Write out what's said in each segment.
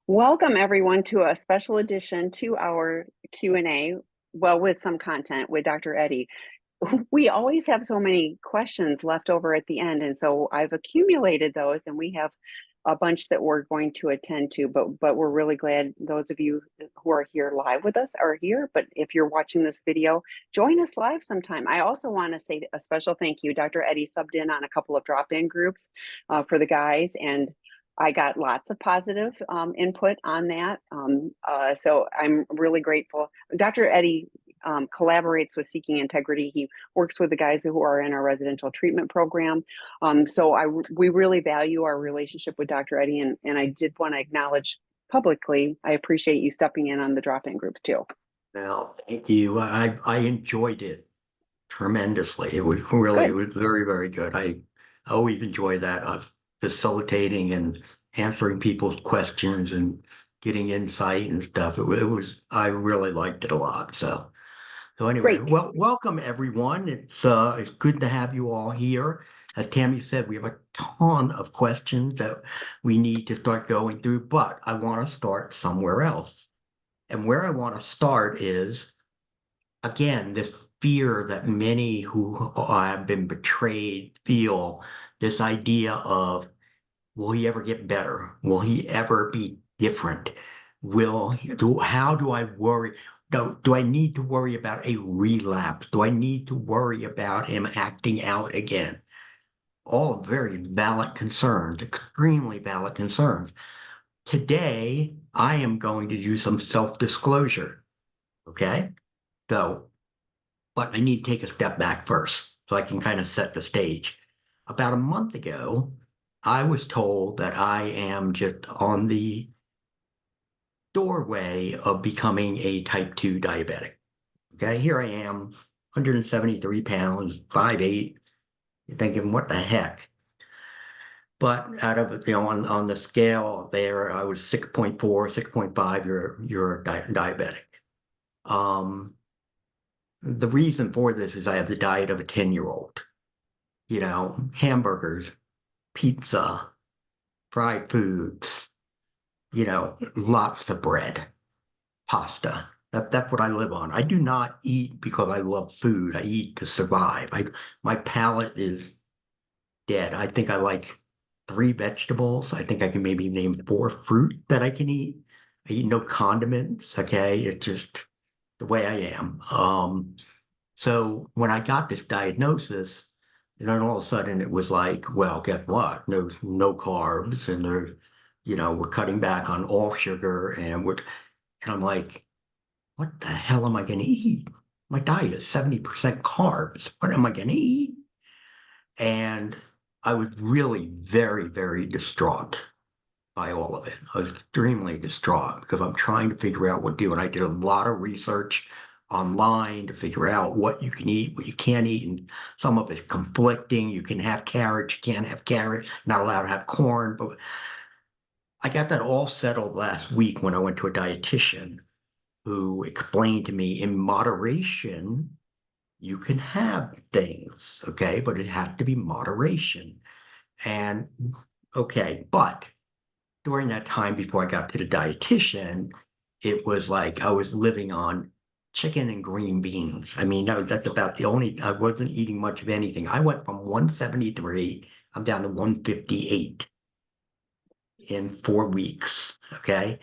Welcome everyone to a special edition to our Q&A, well, with some content with Dr. Eddie. We always have so many questions left over at the end, and so I've accumulated those, and we have a bunch that we're going to attend to, but we're really glad those of you who are here live with us are here. But if you're watching this video, join us live sometime. I also want to say a special thank you. Dr. Eddie subbed in on a couple of drop-in groups for the guys, and I got lots of positive input on that. So I'm really grateful. Dr. Eddie collaborates with Seeking Integrity. He works with the guys who are in our residential treatment program. We really value our relationship with Dr. Eddie, and I did want to acknowledge publicly, I appreciate you stepping in on the drop-in groups too. Well, thank you. I enjoyed it tremendously. It was really, it was very, very good. I always enjoy that of facilitating and answering people's questions and getting insight and stuff. I really liked it a lot. So anyway, Great. well, welcome everyone. It's good to have you all here. As Tammy said, we have a ton of questions that we need to start going through, but I want to start somewhere else. And where I want to start is, again, this fear that many who have been betrayed feel, this idea of, will he ever get better? Will he ever be different? How do I worry? Do I need to worry about a relapse? Do I need to worry about him acting out again? All very valid concerns, extremely valid concerns. Today, I am going to do some self-disclosure, okay? So, but I need to take a step back first so I can kind of set the stage. About a month ago, I was told that I am just on the doorway of becoming a type 2 diabetic. Okay, here I am, 173 pounds, 5'8". You're thinking, what the heck? But out of, on the scale there, I was 6.4, 6.5, you're diabetic. The reason for this is I have the diet of a 10-year-old. Hamburgers, pizza, fried foods, lots of bread, pasta. That's what I live on. I do not eat because I love food. I eat to survive. My palate is dead. I think I like 3 vegetables. I think I can maybe name 4 fruit that I can eat. I eat no condiments. Okay, it's just the way I am. So when I got this diagnosis, and then all of a sudden it was like, well, guess what? No carbs, and we're cutting back on all sugar, and I'm like, what the hell am I going to eat? My diet is 70% carbs. What am I going to eat? And I was really very, very distraught by all of it. I was extremely distraught because I'm trying to figure out what to do. And I did a lot of research online to figure out what you can eat, what you can't eat. And some of it's conflicting. You can have carrots, you can't have carrots, not allowed to have corn. But I got that all settled last week when I went to a dietitian who explained to me, in moderation, you can have things, okay? But it has to be moderation. And okay, but during that time before I got to the dietitian, it was like I was living on chicken and green beans. I mean, that's about the only, I wasn't eating much of anything. I went from 173, I'm down to 158 in 4 weeks, okay?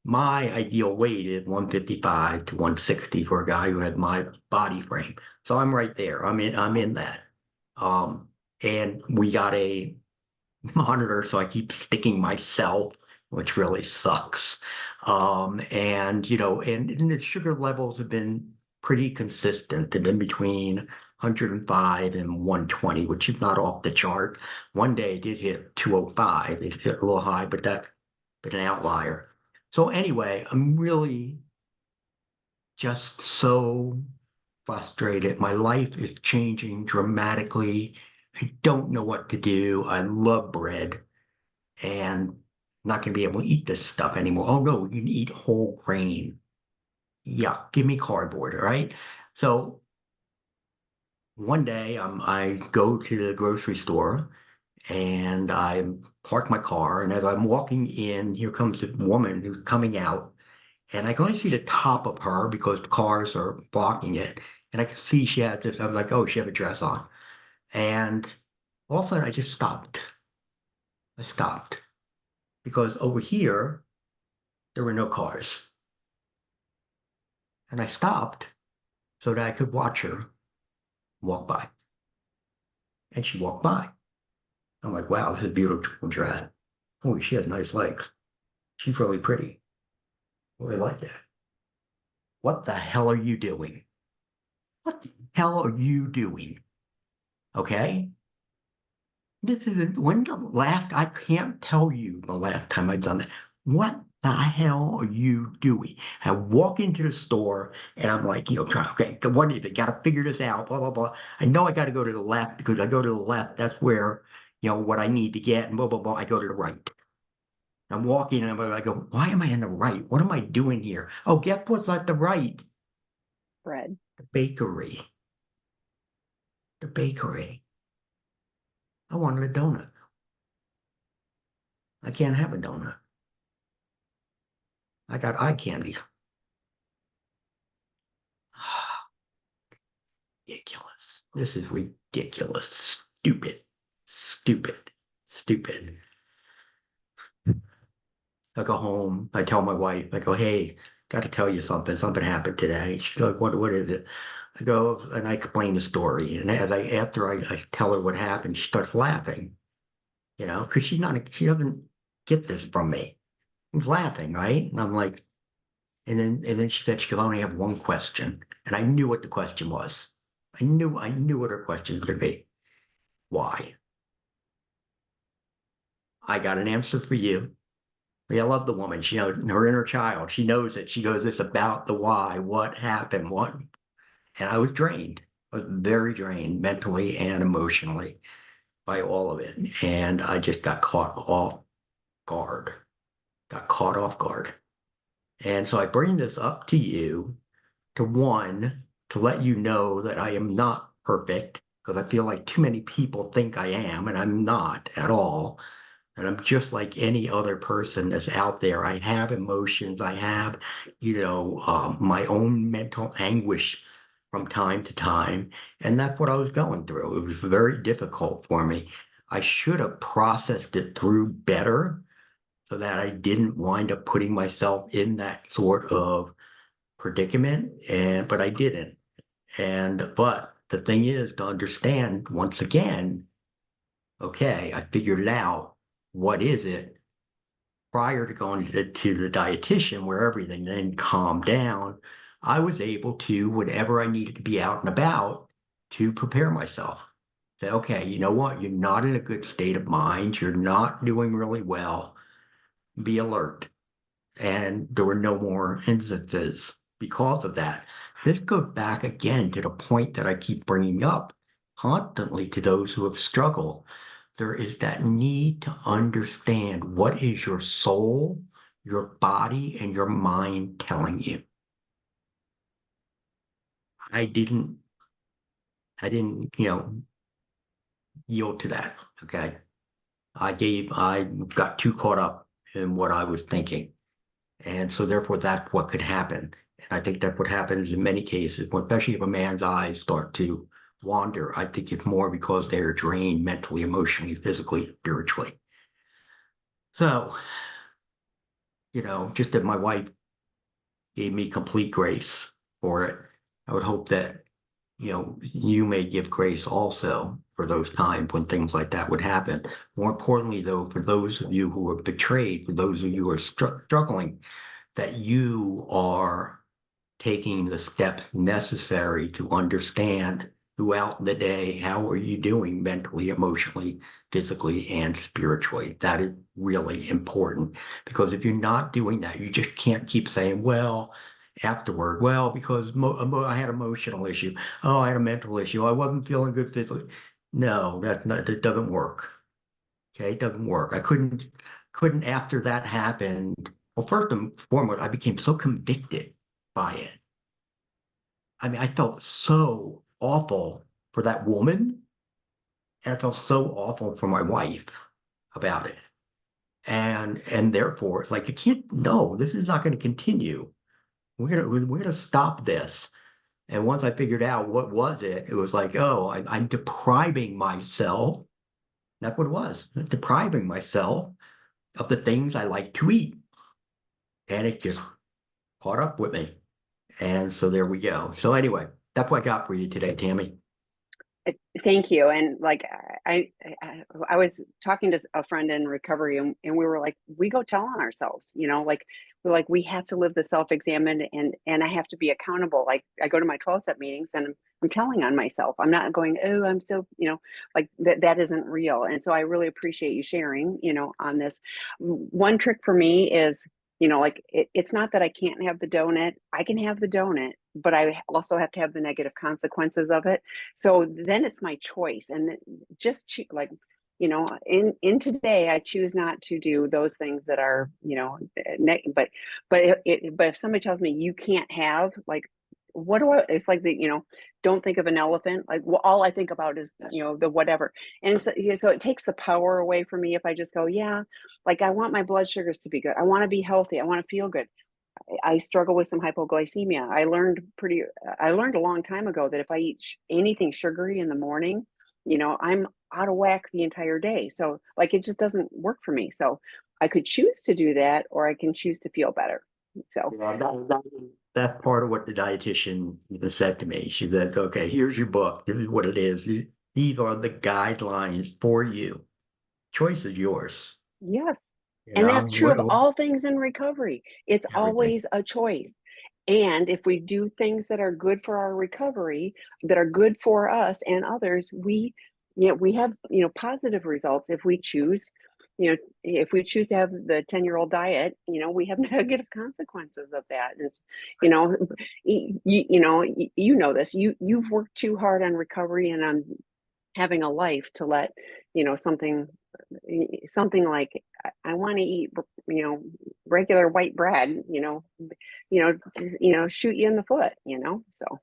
My ideal weight is 155 to 160 for a guy who had my body frame. So I'm right there. I'm in that. And we got a monitor, so I keep sticking myself, which really sucks. And the sugar levels have been pretty consistent. They've been between 105 and 120, which is not off the chart. One day it did hit 205. It hit a little high, but that's been an outlier. So anyway, I'm really just so frustrated. My life is changing dramatically. I don't know what to do. I love bread and I'm not going to be able to eat this stuff anymore. Oh no, you can eat whole grain. Yeah, give me cardboard, all right? So one day I go to the grocery store and I'm park my car, and as I'm walking in, here comes a woman who's coming out, and I can only see the top of her because the cars are blocking it. And I can see she had this, I was like, oh, she had a dress on. And all of a sudden I just stopped. I stopped because over here, there were no cars. And I stopped so that I could watch her walk by. And she walked by. I'm like, wow, this is a beautiful dress. Oh, she has nice legs. She's really pretty. Oh, I like that. What the hell are you doing? What the hell are you doing? Okay? This is when the last, I can't tell you the last time I've done that. What the hell are you doing? I walk into the store and I'm like, trying, okay, what is it? Got to figure this out, blah, blah, blah. I know I got to go to the left because I go to the left. That's where, what I need to get and blah, blah, blah. I go to the right. I'm walking and I go, why am I in the right? What am I doing here? Oh, guess what's at the right? Bread. The bakery. The bakery. I wanted a donut. I can't have a donut. I got eye candy. Ridiculous. This is ridiculous. Stupid. Stupid. Stupid. I go home. I tell my wife, I go, hey, got to tell you something. Something happened today. She's like, what is it? I go and I explain the story. And after I tell her what happened, she starts laughing, because she doesn't get this from me. She's laughing, right? And I'm like, and then she said she could only have one question. And I knew what the question was. I knew what her question could be. Why? I got an answer for you. I love the woman. She knows her inner child. She knows it. She goes, it's about the why, what happened, what. And I was drained. I was very drained mentally and emotionally by all of it. And I just got caught off guard, got caught off guard. And so I bring this up to you to let you know that I am not perfect because I feel like too many people think I am, and I'm not at all. And I'm just like any other person that's out there. I have emotions. I have, my own mental anguish from time to time. And that's what I was going through. It was very difficult for me. I should have processed it through better so that I didn't wind up putting myself in that sort of predicament. But I didn't. But the thing is to understand once again, okay, I figured it out. What is it? Prior to going to the dietitian, where everything then calmed down, I was able to, whenever I needed to be out and about, to prepare myself. Say, okay, you know what? You're not in a good state of mind. You're not doing really well. Be alert. And there were no more instances because of that. This goes back again to the point that I keep bringing up constantly to those who have struggled. There is that need to understand what is your soul, your body, and your mind telling you. I didn't, yield to that. Okay. I got too caught up in what I was thinking. And so therefore that's what could happen. And I think that's what happens in many cases, especially if a man's eyes start to wander. I think it's more because they're drained mentally, emotionally, physically, spiritually. So, just that my wife gave me complete grace for it. I would hope that, you may give grace also for those times when things like that would happen. More importantly, though, for those of you who are betrayed, for those of you who are struggling, that you are taking the steps necessary to understand throughout the day, how are you doing mentally, emotionally, physically, and spiritually? That is really important because if you're not doing that, you just can't keep saying, well, afterward, well, because I had emotional issue. Oh, I had a mental issue. I wasn't feeling good physically. No, that doesn't work. Okay, it doesn't work. I couldn't after that happened. Well, first and foremost, I became so convicted by it. I mean, I felt so awful for that woman, and I felt so awful for my wife about it. And therefore it's like, you can't, no, this is not going to continue. We're gonna stop this. And once I figured out what was it, it was like, oh, I'm depriving myself. That's what it was. Depriving myself of the things I like to eat. And it just caught up with me. And so there we go. So anyway, that's what I got for you today, Tammy. Thank you. And like I was talking to a friend in recovery, and we were like, we go tell on ourselves, like we're like, we have to live the self-examine, and I have to be accountable. Like I go to my 12-step meetings and I'm telling on myself. I'm not going, oh, I'm so, like that isn't real. And so I really appreciate you sharing, on this. One trick for me is, like it's not that I can't have the donut. I can have the donut, but I also have to have the negative consequences of it. So then it's my choice, and just like, in today, I choose not to do those things that are, but if somebody tells me you can't have, like, what do I? It's like don't think of an elephant. Like, well, all I think about is the whatever, and so it takes the power away from me if I just go, yeah, like I want my blood sugars to be good. I want to be healthy. I want to feel good. I struggle with some hypoglycemia. I learned a long time ago that if I eat anything sugary in the morning, I'm out of whack the entire day. So like, it just doesn't work for me. So I could choose to do that, or I can choose to feel better. So Yeah, that's part of what the dietitian said to me. She said, okay, here's your book. This is what it is. These are the guidelines for you. Choice is yours. yes. You And know, that's true of all things in recovery. It's everything. always a choice. And if we do things that are good for our recovery, that are good for us and others, we have, positive results. If we choose to have the 10-year-old diet, we have negative consequences of that. It's, you know, this, you've worked too hard on recovery and on having a life to let, something like, I want to eat, regular white bread, just, shoot you in the foot, so.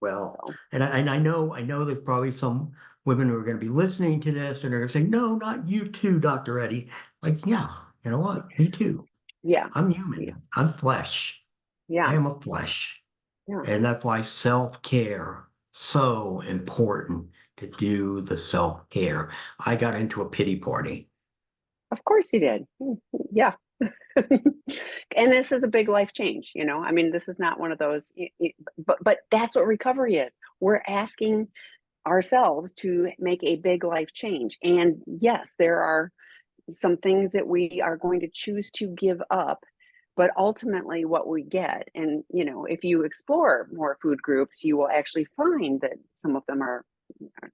Well, So. and I know there's probably some women who are going to be listening to this and are going to say, no, not you too, Dr. Eddie. Like, yeah, you know what? Me too. Yeah, I'm yeah, human. I'm flesh. I yeah, am a flesh. yeah. And that's why self-care so important to do the self-care. I got into a pity party. Of course you did. Yeah. And this is a big life change, I mean, this is not one of those, but that's what recovery is. We're asking ourselves to make a big life change. And yes, there are some things that we are going to choose to give up, but ultimately what we get, and if you explore more food groups, you will actually find that some of them are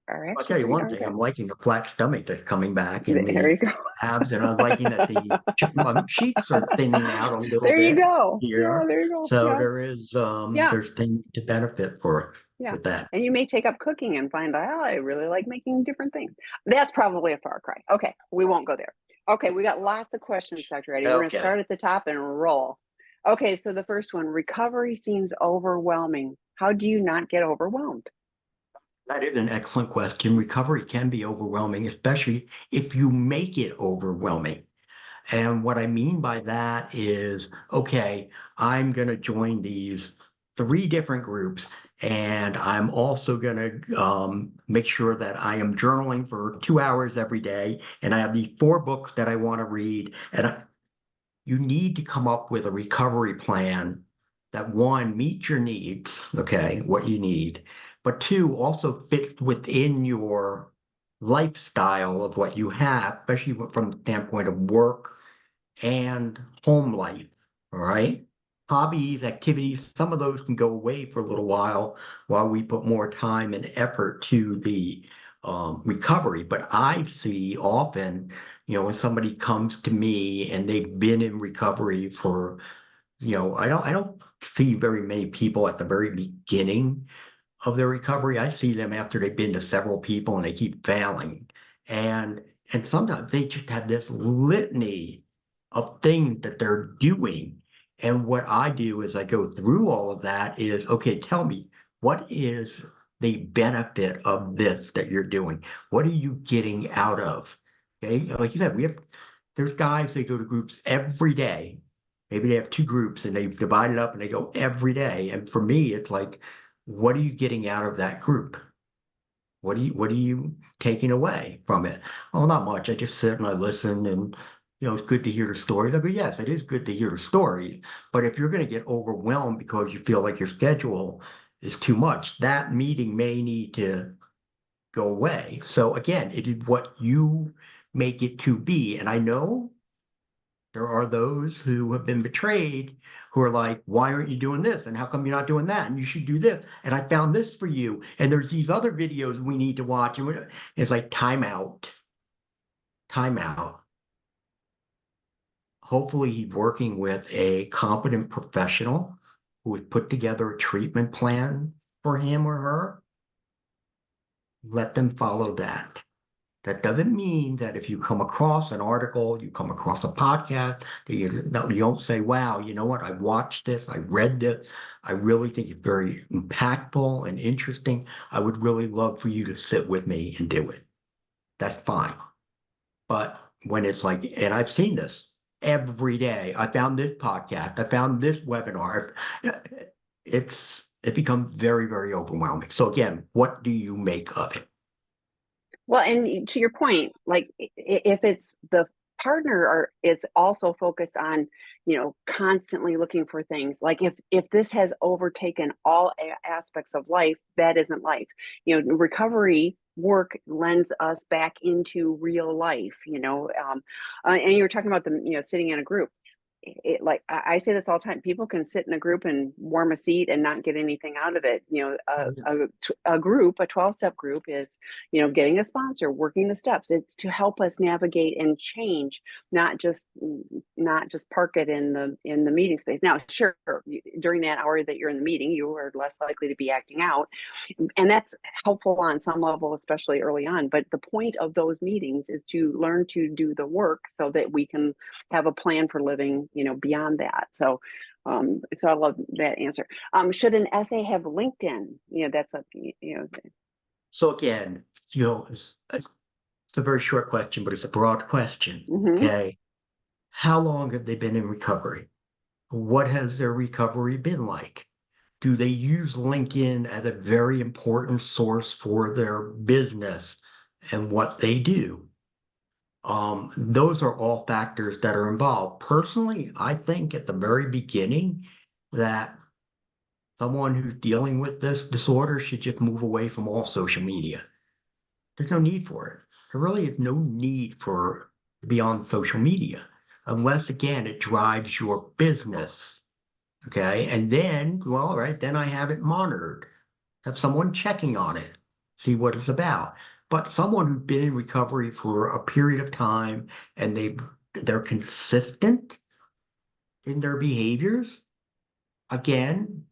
I'll actually tell you pretty one darn thing, good. I'm liking the flat stomach that's coming back in There the you go. abs, and I'm liking that the chipmunk cheeks are thinning out a little There you bit go. Yeah, here. there you go. So Yeah, there is yeah, there's things to benefit for yeah. with that. And you may take up cooking and find out, I really like making different things. That's probably a far cry. Okay, we won't go there. Okay, we got lots of questions, Dr. Eddie. We're going to Okay. start at the top and roll. Okay, so the first one, recovery seems overwhelming. How do you not get overwhelmed? That is an excellent question. Recovery can be overwhelming, especially if you make it overwhelming. And what I mean by that is, okay, I'm going to join these three different groups, and I'm also going to make sure that I am journaling for 2 hours every day, and I have these four books that I want to read. You need to come up with a recovery plan that one, meets your needs, okay, what you need, but two, also fits within your lifestyle of what you have, especially from the standpoint of work and home life. All right. Hobbies, activities, some of those can go away for a little while we put more time and effort to the recovery. But I see often, when somebody comes to me and they've been in recovery for, I don't see very many people at the very beginning of their recovery. I see them after they've been to several people and they keep failing. And and sometimes they just have this litany of things that they're doing. And what I do is I go through all of that is, okay, tell me, what is the benefit of this that you're doing? What are you getting out of? Okay, like you said, we have There's guys, they go to groups every day. Maybe they have two groups and they've divided up and they go every day. And for me, it's like, what are you getting out of that group? What are you taking away from it? Oh, not much. I just sit and I listen and it's good to hear the stories. I go, yes, it is good to hear the stories. But if you're going to get overwhelmed because you feel like your schedule is too much, that meeting may need to go away. So again, it is what you make it to be. And I know there are those who have been betrayed who are like, why aren't you doing this? And how come you're not doing that? And you should do this. And I found this for you. And there's these other videos we need to watch. And it's like time out, time out. Hopefully he's working with a competent professional who has put together a treatment plan for him or her. Let them follow that. That doesn't mean that if you come across an article, you come across a podcast, that you don't say, wow, you know what? I watched this, I read this, I really think it's very impactful and interesting. I would really love for you to sit with me and do it. That's fine. But when it's like, and I've seen this every day, I found this podcast, I found this webinar, it becomes very, very overwhelming. So again, what do you make of it? Well, and to your point, like if it's the partner is also focused on, constantly looking for things, like if this has overtaken all aspects of life, that isn't life. Recovery work lends us back into real life, and you were talking about sitting in a group. Like I say this all the time, people can sit in a group and warm a seat and not get anything out of it. A group, a 12-step group is, getting a sponsor, working the steps. It's to help us navigate and change, not just park it in the meeting space. Now, sure, during that hour that you're in the meeting, you are less likely to be acting out. And that's helpful on some level, especially early on. But the point of those meetings is to learn to do the work so that we can have a plan for living, beyond that. So I love that answer. Should an essay have LinkedIn? That's a, So again, it's a very short question, but it's a broad question. mhm. Okay. How long have they been in recovery? What has their recovery been like? Do they use LinkedIn as a very important source for their business and what they do? Those are all factors that are involved. Personally, I think at the very beginning that someone who's dealing with this disorder should just move away from all social media. There's no need for it. There really is no need for to be on social media unless, again, it drives your business. Okay. And then, well, all right, then I have it monitored, have someone checking on it, see what it's about. But someone who's been in recovery for a period of time and they're consistent in their behaviors, again,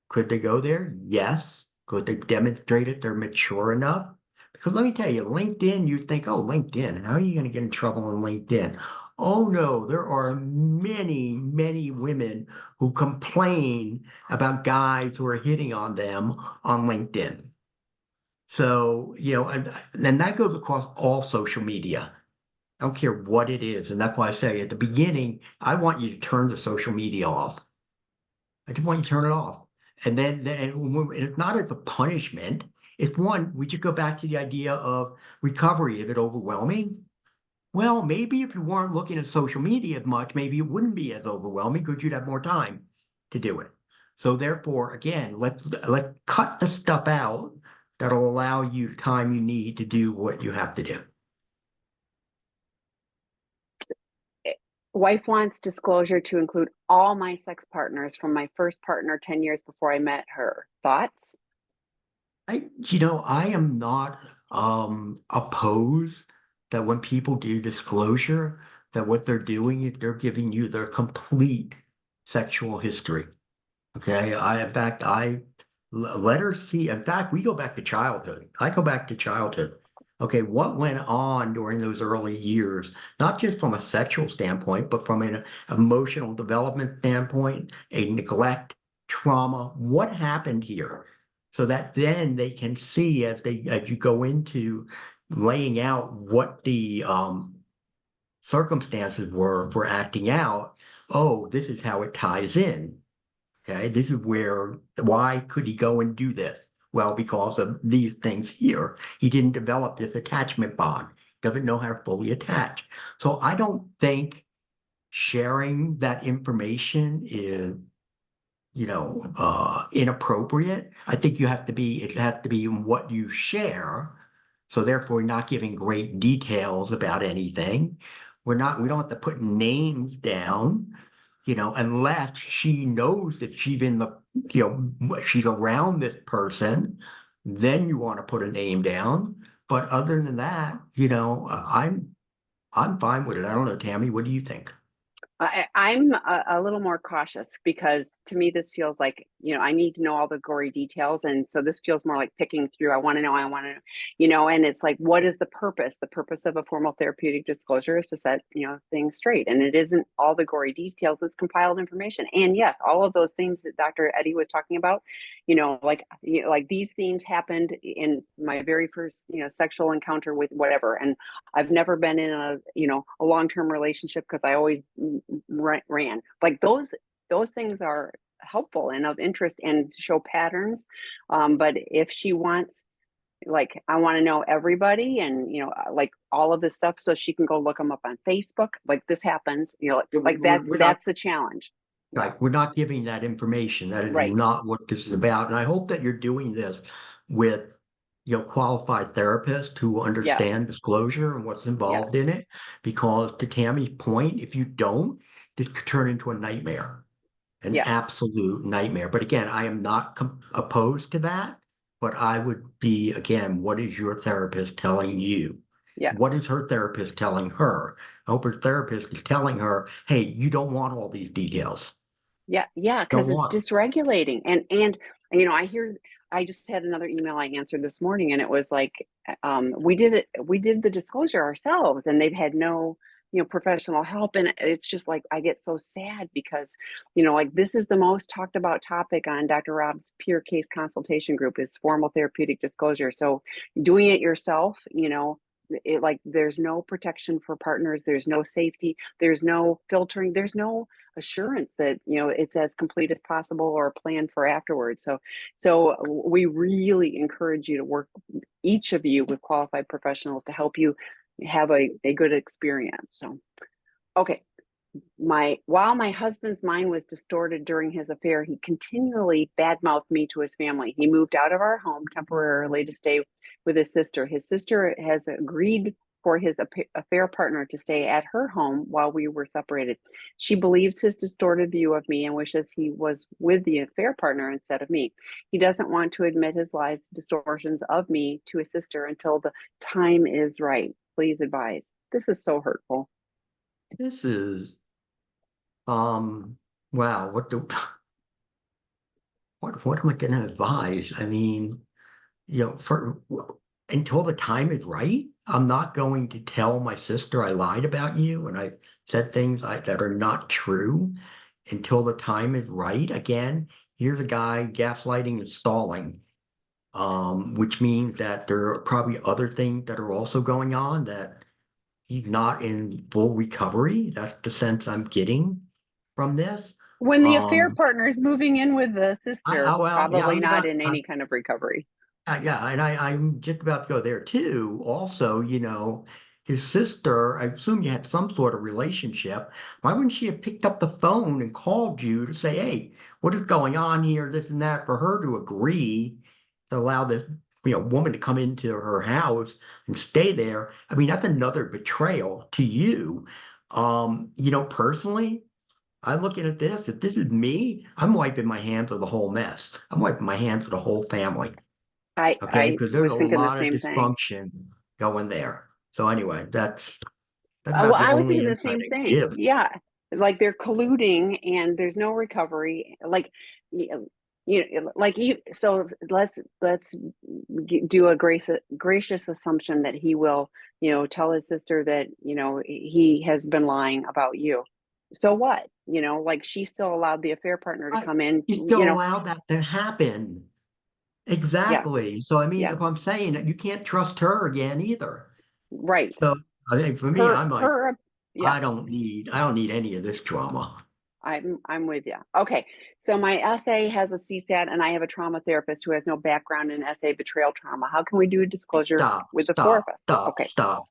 could they go there? Yes. Could they demonstrate it? They're mature enough? Because let me tell you, LinkedIn, you think, oh, LinkedIn, how are you going to get in trouble on LinkedIn? Oh, no, there are many, many women who complain about guys who are hitting on them on LinkedIn. So, and that goes across all social media. I don't care what it is. And that's why I say at the beginning, I want you to turn the social media off. I just want you to turn it off. And then it's not as a punishment. It's one, we just go back to the idea of recovery. Is it overwhelming? Well, maybe if you weren't looking at social media as much, maybe it wouldn't be as overwhelming because you'd have more time to do it. So therefore, again, let's cut the stuff out that'll allow you the time you need to do what you have to do. Wife wants disclosure to include all my sex partners from my first partner 10 years before I met her. Thoughts? I am not opposed that when people do disclosure, that what they're doing is they're giving you their complete sexual history. Okay. In fact, let her see. In fact, we go back to childhood. I go back to childhood. Okay. What went on during those early years, not just from a sexual standpoint, but from an emotional development standpoint, a neglect, trauma, what happened here? So that then they can see as you go into laying out what the circumstances were for acting out, oh, this is how it ties in. Okay, this is why could he go and do this? Well, because of these things here. He didn't develop this attachment bond, doesn't know how to fully attach. So I don't think sharing that information is, inappropriate. I think it has to be in what you share. So therefore, we're not giving great details about anything. We don't have to put names down, unless she knows that she's around this person, then you want to put a name down. But other than that, I'm fine with it. I don't know, Tammy, what do you think? I'm a little more cautious because to me this feels like, I need to know all the gory details, and so this feels more like picking through. I want to know, and it's like, what is the purpose? The purpose of a formal therapeutic disclosure is to set, things straight, and it isn't all the gory details. It's compiled information, and yes, all of those things that Dr. Eddie was talking about, like these themes happened in my very first, sexual encounter with whatever, and I've never been in a long-term relationship because I always ran. Like those things are helpful and of interest and to show patterns. But if she wants, like, I want to know everybody and, like all of this stuff so she can go look them up on Facebook. Like this happens, like We're not that's the challenge. Yeah. We're not giving that information. That is Right. not what this is about. And I hope that you're doing this with, qualified therapists who Yes. understand disclosure and what's involved Yes. in it. Because to Tammy's point, if you don't, this could turn into a nightmare, an Yes. absolute nightmare. But again, I am not opposed to that. But I would be, again, what is your therapist telling you? Yes. What is her therapist telling her? I hope her therapist is telling her, hey, you don't want all these details. Yeah, yeah, Don't because it's want dysregulating. And I hear I just had another email I answered this morning and it was like we did the disclosure ourselves and they've had no, professional help. And it's just like I get so sad because, like this is the most talked about topic on Dr. Rob's peer case consultation group is formal therapeutic disclosure. So doing it yourself, like there's no protection for partners, there's no safety, there's no filtering, there's no assurance that it's as complete as possible or planned for afterwards. So we really encourage you to work, each of you, with qualified professionals to help you have a good experience. So okay, while my husband's mind was distorted during his affair, he continually badmouthed me to his family. He moved out of our home temporarily to stay with his sister. His sister has agreed for his affair partner to stay at her home while we were separated. She believes his distorted view of me and wishes he was with the affair partner instead of me. He doesn't want to admit his lies, distortions of me to his sister until the time is right. Please advise. This is so hurtful. this is wow, what am I gonna advise? I mean, for until the time is right, I'm not going to tell my sister I lied about you and I said things that are not true until the time is right. Again, here's a guy gaslighting and stalling, which means that there are probably other things that are also going on that he's not in full recovery. That's the sense I'm getting from this. When the affair Um, partner is moving in with the sister, well, yeah, probably not in any kind of recovery. yeah, and I'm just about to go there too. Also, his sister, I assume you had some sort of relationship. Why wouldn't she have picked up the phone and called you to say, hey, what is going on here, this and that, for her to agree to allow this, woman to come into her house and stay there? I mean, that's another betrayal to you. Personally, I'm looking at this. If this is me, I'm wiping my hands of the whole mess. I'm wiping my hands of the whole family. Okay, I because there's was a thinking the lot of same thing. dysfunction going there. So anyway, that's Well, about the I was only thinking the insight same I can thing. give. Yeah, like they're colluding and there's no recovery. Like, like you. So let's do a gracious assumption that he will, tell his sister that he has been lying about you. So what? Like she still allowed the affair partner to I, come in. you still allow that to happen. Yeah, Exactly. So I mean, yeah, if I'm saying that you can't trust her again either. right. So I think for me, her I'm like, her Yeah. I don't need any of this drama. I'm with you. Okay. So my SA has a CSAT and I have a trauma therapist who has no background in SA betrayal trauma. How can we do a disclosure Stop, with the four of stop, us? stop, Okay. stop.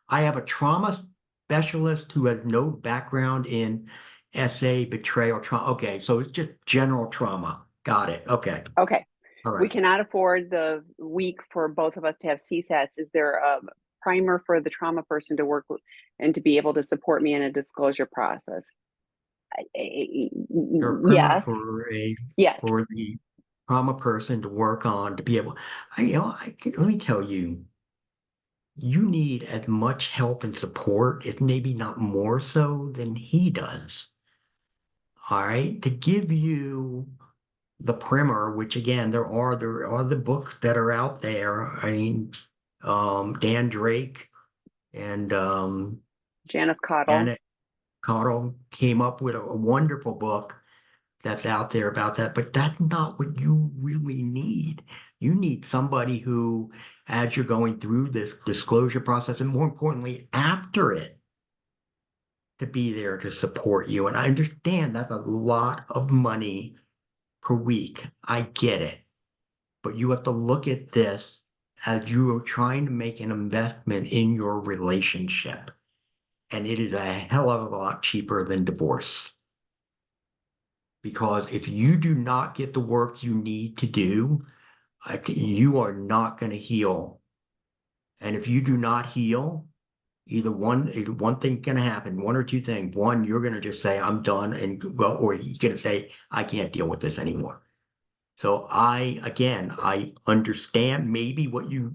I have a trauma specialist who has no background in SA, betrayal, trauma. Okay, so it's just general trauma. Got it. Okay. Okay. All We right. cannot afford the week for both of us to have CSATs. Is there a primer for the trauma person to work with and to be able to support me in a disclosure process? You're a primer Yes. Yes. for the trauma person to work on to be able. Let me tell you, you need as much help and support, if maybe not more so than he does. All right, to give you the primer, which again, there are the books that are out there. I mean, Dan Drake and Janice Cottle. Janet Cottle came up with a wonderful book that's out there about that, but that's not what you really need. You need somebody who, as you're going through this disclosure process, and more importantly, after it, to be there to support you. And I understand that's a lot of money per week. I get it. But you have to look at this as you are trying to make an investment in your relationship. And it is a hell of a lot cheaper than divorce. Because if you do not get the work you need to do, you are not going to heal. And if you do not heal, either one thing going to happen, one or two things. One, you're going to just say, I'm done and go, or you're going to say, I can't deal with this anymore. So I understand maybe what you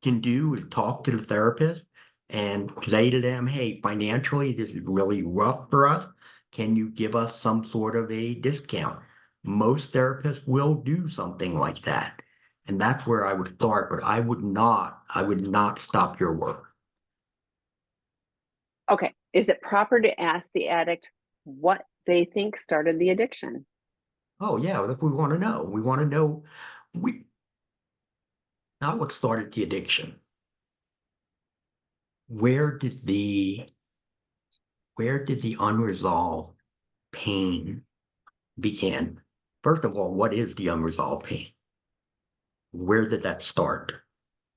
can do is talk to the therapist and say to them, hey, financially, this is really rough for us. Can you give us some sort of a discount? Most therapists will do something like that. And that's where I would start, but I would not stop your work. Okay. Is it proper to ask the addict what they think started the addiction? Oh yeah, if we want to know. We want to know we not what started the addiction. Where did the where did the unresolved pain begin? First of all, what is the unresolved pain? Where did that start?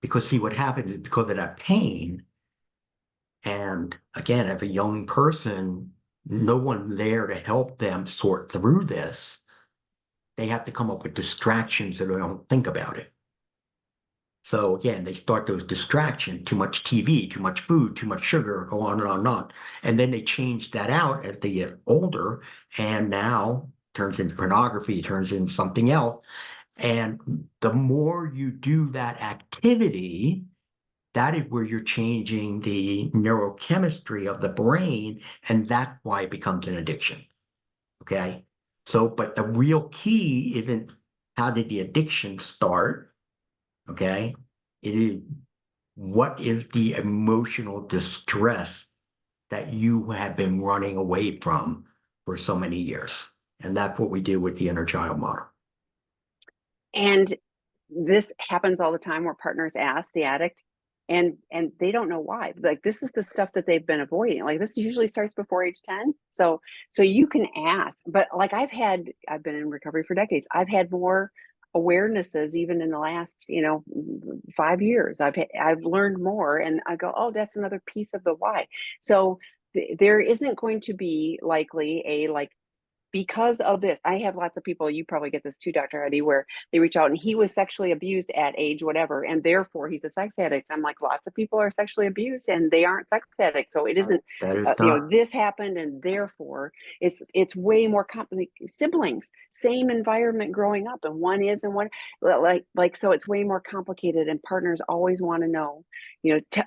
Because see, what happened is because of that pain, and again, as a young person, no one there to help them sort through this. They have to come up with distractions so they don't think about it. So again, they start those distractions, too much TV, too much food, too much sugar, go on and on and on. And then they change that out as they get older, and now turns into pornography, turns into something else. And the more you do that activity, that is where you're changing the neurochemistry of the brain, and that's why it becomes an addiction. Okay. So, but the real key isn't how did the addiction start? Okay. It is what is the emotional distress that you have been running away from for so many years? And that's what we do with the inner child model. And this happens all the time where partners ask the addict and they don't know why. Like this is the stuff that they've been avoiding. Like this usually starts before age 10. So you can ask, but like I've been in recovery for decades. I've had more awarenesses even in the last 5 years. I've learned more and I go, oh, that's another piece of the why. So there isn't going to be likely a like because of this. I have lots of people, you probably get this too, Dr. Eddie, where they reach out and he was sexually abused at age whatever, and therefore he's a sex addict. I'm like, lots of people are sexually abused and they aren't sex addicts. So it isn't, That is not, this happened and therefore it's way more complicated. Siblings, same environment growing up, and one is and one so it's way more complicated. And partners always want to know,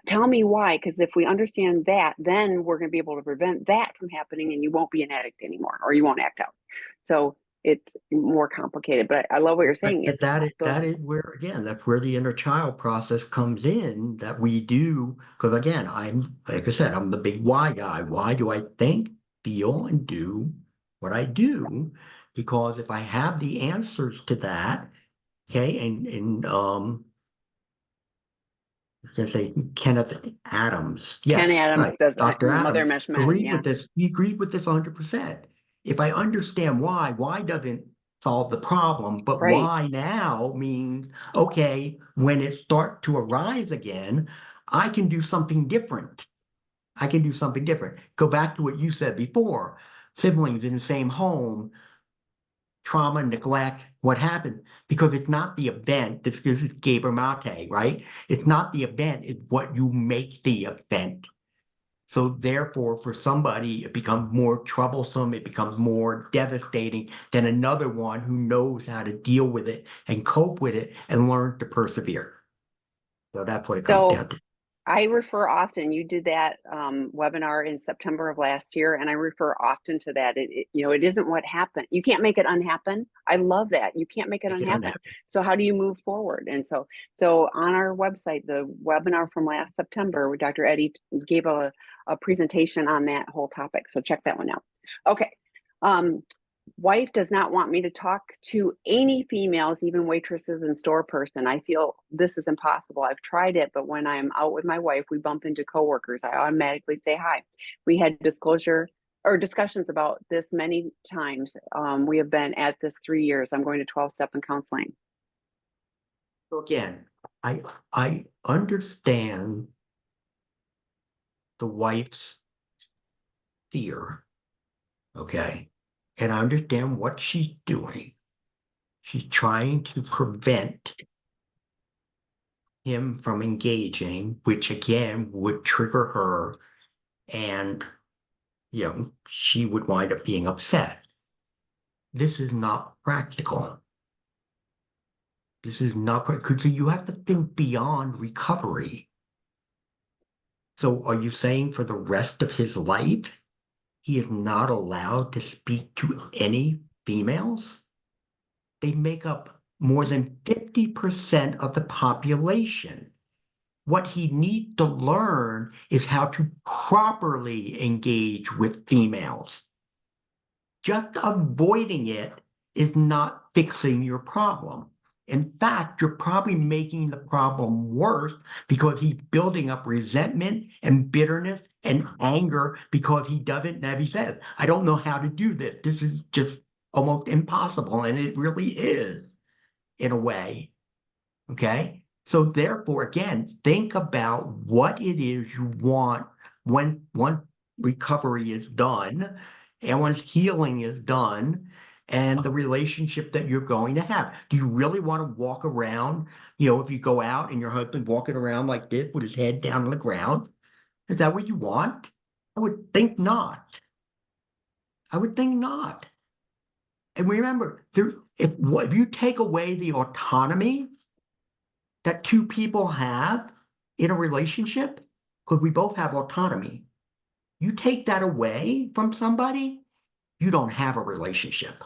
tell me why, because if we understand that, then we're going to be able to prevent that from happening, and you won't be an addict anymore, or you won't act out. So it's more complicated, but I love what you're saying. but It's that those. is where, again, that's where the inner child process comes in that we do. Because again, like I said, I'm the big why guy. Why do I think, feel, and do what I do? Because if I have the answers to that, okay, and can say Kenneth Adams. Ken Yes, Adams right. does Dr. Mother Adams Mesh Men. agreed Yeah. with this. He agreed with this 100%. If I understand why doesn't solve the problem, but Right. why now means, okay, when it starts to arise again, I can do something different. I can do something different. Go back to what you said before. Siblings in the same home, trauma, neglect, what happened? Because it's not the event. This is Gaber Mate, right? It's not the event, it's what you make the event. So therefore, for somebody, it becomes more troublesome, it becomes more devastating than another one who knows how to deal with it and cope with it and learn to persevere. So that's what it comes So down to. I refer often, you did that webinar in September of last year, and I refer often to that. It isn't what happened. You can't make it unhappen. I love that. You can't make it Make it unhappen. unhappy. So how do you move forward? And so on our website, the webinar from last September, where Dr. Eddie gave a presentation on that whole topic. So check that one out. Okay. Wife does not want me to talk to any females, even waitresses and store person. I feel this is impossible. I've tried it, but when I'm out with my wife, we bump into coworkers. I automatically say hi. We had discussions about this many times. We have been at this 3 years. I'm going to 12-step in counseling. So again, I understand the wife's fear, okay? And I understand what she's doing. She's trying to prevent him from engaging, which again would trigger her, and she would wind up being upset. This is not practical. This is not practical. So you have to think beyond recovery. So are you saying for the rest of his life, he is not allowed to speak to any females? They make up more than 50% of the population. What he needs to learn is how to properly engage with females. Just avoiding it is not fixing your problem. In fact, you're probably making the problem worse because he's building up resentment and bitterness and anger because he doesn't, as he says, I don't know how to do this. This is just almost impossible. And it really is in a way. Okay. So therefore, again, think about what it is you want when once recovery is done and once healing is done and the relationship that you're going to have. Do you really want to walk around, if you go out and your husband walking around like this with his head down on the ground? Is that what you want? I would think not. I would think not. And remember, if you take away the autonomy that two people have in a relationship, because we both have autonomy, you take that away from somebody, you don't have a relationship.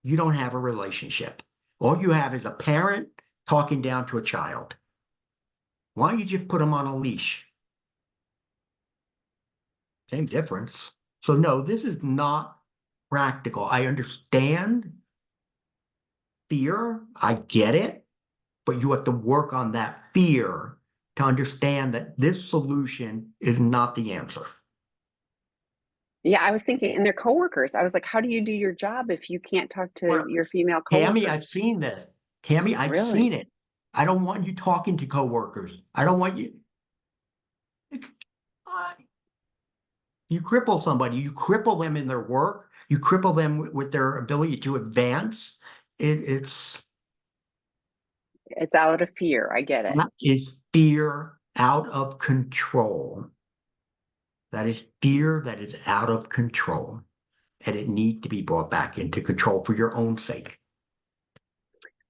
You don't have a relationship. All you have is a parent talking down to a child. Why don't you just put them on a leash? Same difference. So no, this is not practical. I understand fear. I get it. But you have to work on that fear to understand that this solution is not the answer. Yeah, I was thinking, and they're coworkers. I was like, how do you do your job if you can't talk to your female Tammy, I've coworkers? seen this. Tammy, I've seen Really? it. I don't want you talking to coworkers. I don't want you. You cripple somebody. You cripple them in their work. You cripple them with their ability to advance. It's It's out of fear. I get it. that is fear out of control. That is fear that is out of control, and it needs to be brought back into control for your own sake.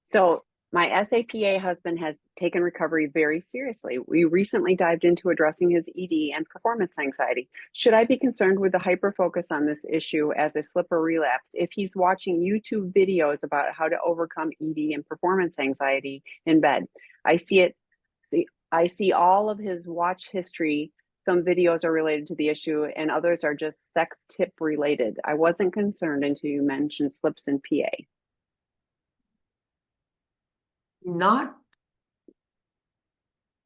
So my SAPA husband has taken recovery very seriously. We recently dived into addressing his ED and performance anxiety. Should I be concerned with the hyper focus on this issue as a slip or relapse if he's watching YouTube videos about how to overcome ED and performance anxiety in bed? I see it. I see all of his watch history. Some videos are related to the issue and others are just sex tip related. I wasn't concerned until you mentioned slips and PA. Not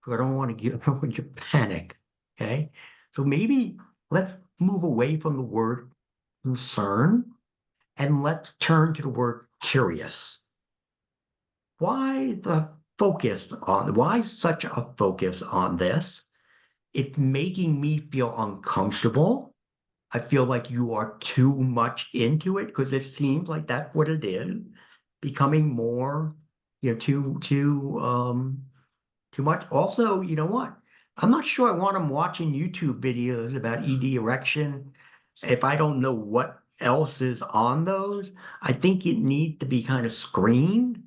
because I don't want to get, I don't want you to panic. Okay. So maybe let's move away from the word concern and let's turn to the word curious. Why why such a focus on this? It's making me feel uncomfortable. I feel like you are too much into it because it seems like that's what it is, becoming more, too much. Also, you know what? I'm not sure I want them watching YouTube videos about ED erection. If I don't know what else is on those, I think it needs to be kind of screened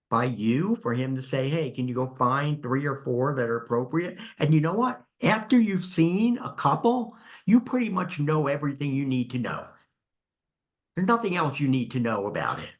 by you for him to say, hey, can you go find 3 or 4 that are appropriate? And you know what? After you've seen a couple, you pretty much know everything you need to know. There's nothing else you need to know about it.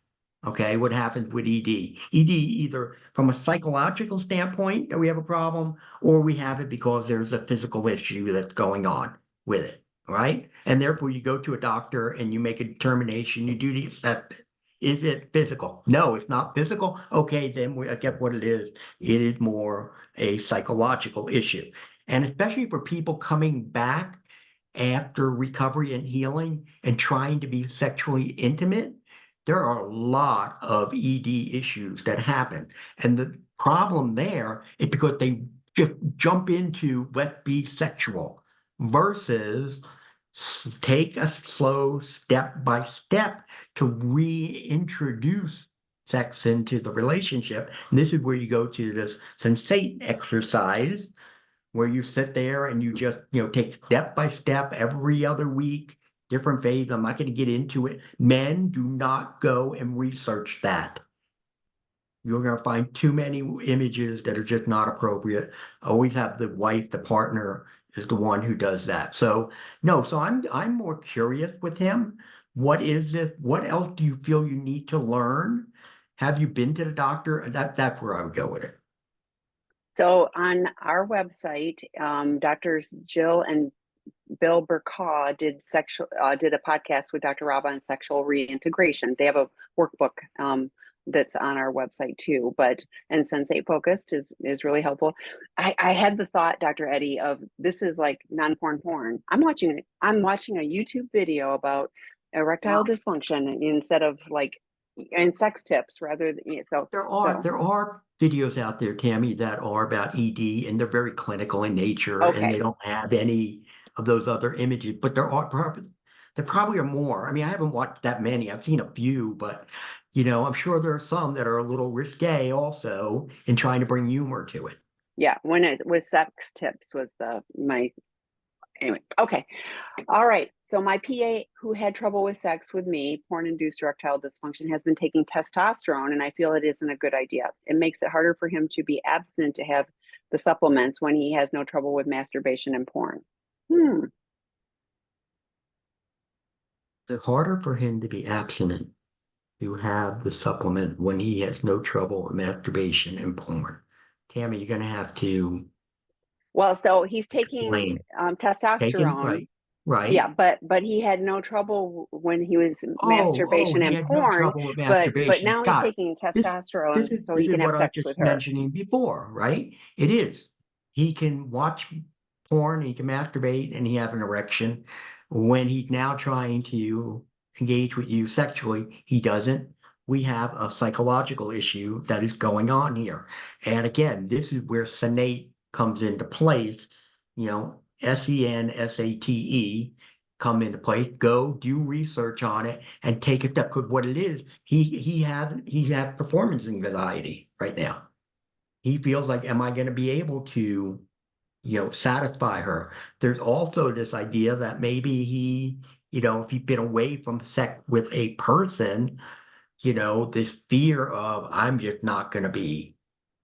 Okay, what happens with ED? ED, either from a psychological standpoint that we have a problem, or we have it because there's a physical issue that's going on with it, right? And therefore, you go to a doctor and you make a determination, you do the assessment. Is it physical? No, it's not physical. Okay, then I get what it is. It is more a psychological issue. And especially for people coming back after recovery and healing and trying to be sexually intimate, there are a lot of ED issues that happen. And the problem there is because they just jump into let's be sexual versus take a slow step by step to reintroduce sex into the relationship. And this is where you go to this sensate exercise where you sit there and you just, take step by step every other week, different phase. I'm not going to get into it. Men do not go and research that. You're going to find too many images that are just not appropriate. Always have the wife, the partner is the one who does that. So no, so I'm more curious with him. What is it? What else do you feel you need to learn? Have you been to the doctor? That's where I would go with it. So on our website, Doctors Jill and Bill Burkaw did a podcast with Dr. Rob on sexual reintegration. They have a workbook that's on our website too. And Sensate Focused is really helpful. I had the thought, Dr. Eddie, of this is like non-porn porn. I'm watching a YouTube video about erectile dysfunction instead of and sex tips rather than There are videos out there, Tammy, that are about ED and they're very clinical in nature and they okay. don't have any of those other images, but there probably are more. I mean, I haven't watched that many. I've seen a few, but I'm sure there are some that are a little risque also in trying to bring humor to it. Yeah, when it was sex tips was my anyway. Okay. All right. So my PA who had trouble with sex with me, porn-induced erectile dysfunction, has been taking testosterone, and I feel it isn't a good idea. It makes it harder for him to be abstinent to have the supplements when he has no trouble with masturbation and porn. It's harder for him to be abstinent to have the supplement when he has no trouble with masturbation and porn. Tammy, you're going to have to Well, so he's taking explain. Taken, testosterone. right, right. Yeah, but he had no trouble when he was Oh, masturbation he and had no porn, trouble with but masturbation. now he's Got it. taking This, this testosterone is so this he is can have what I was sex with just her. mentioning before, right? It is. He can watch porn, he can masturbate, and he have an erection. When he's now trying to engage with you sexually, he doesn't. We have a psychological issue that is going on here. And again, this is where Senate comes into place, SENSATE come into place. Go do research on it and take a step. Because what it is, he has performance anxiety right now. He feels like, am I going to be able to, satisfy her? There's also this idea that maybe if he's been away from sex with a person, this fear of I'm just not going to be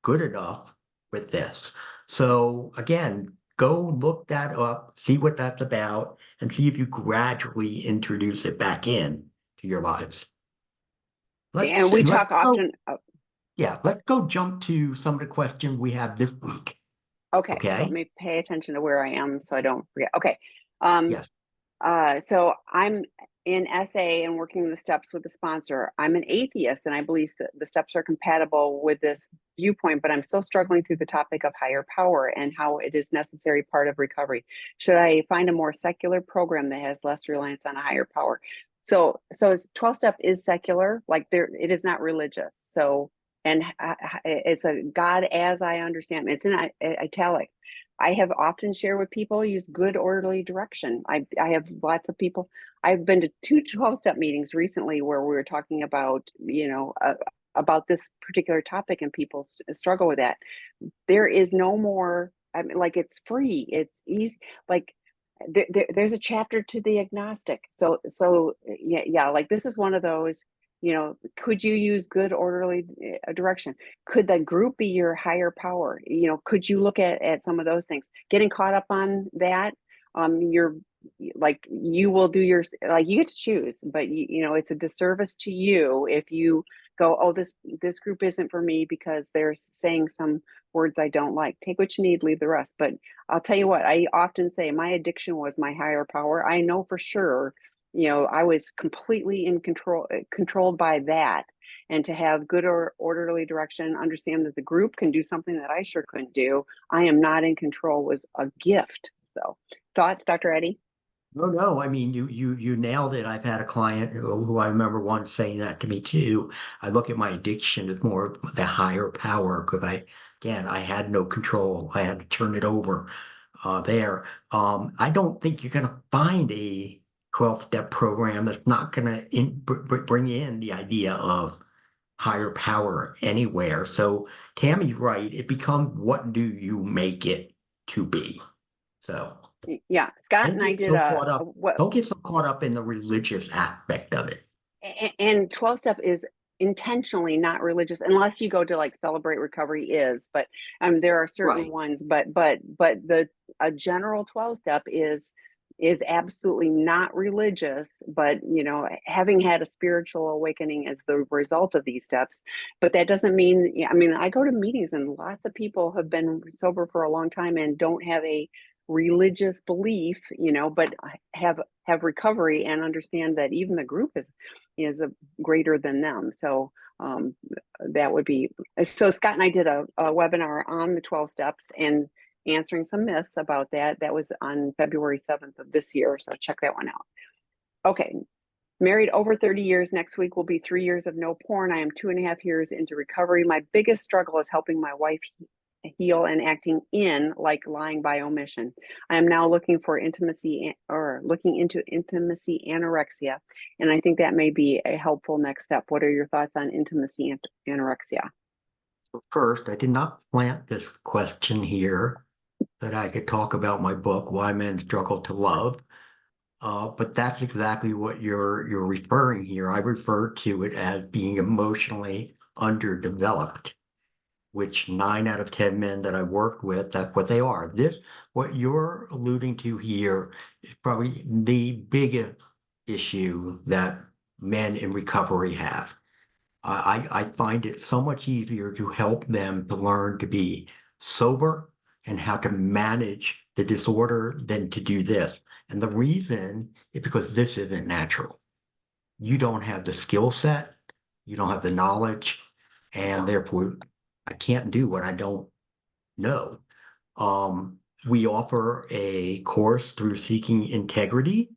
good enough with this. So again, go look that up, see what that's about, and see if you gradually introduce it back in to your lives. And we Let's talk go, often. yeah, let's go jump to some of the questions we have this week. Okay, so let Okay? me pay attention to where I am so I don't forget. Okay. Um, Yes. so I'm in SA and working the steps with the sponsor, I'm an atheist and I believe that the steps are compatible with this viewpoint, but I'm still struggling through the topic of higher power and how it is necessary part of recovery. Should I find a more secular program that has less reliance on a higher power? So 12 step is secular, like it is not religious. So, and it's a God as I understand. It's in italic. I have often shared with people use good orderly direction. I have lots of people. I've been to two 12-step meetings recently where we were talking about, about this particular topic, and people struggle with that. There is no more, I mean, like, it's free, it's easy. Like, there's a chapter to the agnostic. So yeah, like, this is one of those, could you use good orderly direction? Could the group be your higher power? Could you look at some of those things? Getting caught up on that, you're like, you will do your, like, you get to choose, but it's a disservice to you if you go, oh, this group isn't for me because they're saying some words I don't like. Take what you need, leave the rest. But I'll tell you what, I often say my addiction was my higher power. I know for sure, I was completely controlled by that. And to have good or orderly direction, understand that the group can do something that I sure couldn't do. I am not in control was a gift. So, thoughts, Dr. Eddie? No. I mean, you nailed it. I've had a client who I remember once saying that to me too. I look at my addiction as more of the higher power because I had no control. I had to turn it over there. I don't think you're going to find a 12-step program that's not going to bring in the idea of higher power anywhere. So Tammy's right. It becomes, what do you make it to be? So. Yeah, Scott Don't and I get did so caught up. what, Don't get so caught up in the religious aspect of it. and 12 step is intentionally not religious unless you go to, like, Celebrate Recovery is, but there are certain Right. ones, but the a general 12 step is absolutely not religious, but having had a spiritual awakening as the result of these steps. But that doesn't mean, yeah, I mean, I go to meetings and lots of people have been sober for a long time and don't have a religious belief, but have recovery and understand that even the group is a greater than them. So that would be, so Scott and I did a webinar on the 12 steps and answering some myths about that. That was on February 7th of this year. So check that one out. Okay. Married over 30 years. Next week will be 3 years of no porn. I am 2.5 years into recovery. My biggest struggle is helping my wife heal and acting in, like lying by omission. I am now looking for intimacy, or looking into intimacy anorexia. And I think that may be a helpful next step. What are your thoughts on intimacy anorexia? First, I did not plant this question here that I could talk about my book, Why Men Struggle to Love. But that's exactly what you're referring here. I refer to it as being emotionally underdeveloped, which 9 out of 10 men that I worked with, that's what they are. What you're alluding to here is probably the biggest issue that men in recovery have. I find it so much easier to help them to learn to be sober and how to manage the disorder than to do this. And the reason is because this isn't natural. You don't have the skill set, you don't have the knowledge, and therefore I can't do what I don't know. We offer a course through Seeking Integrity,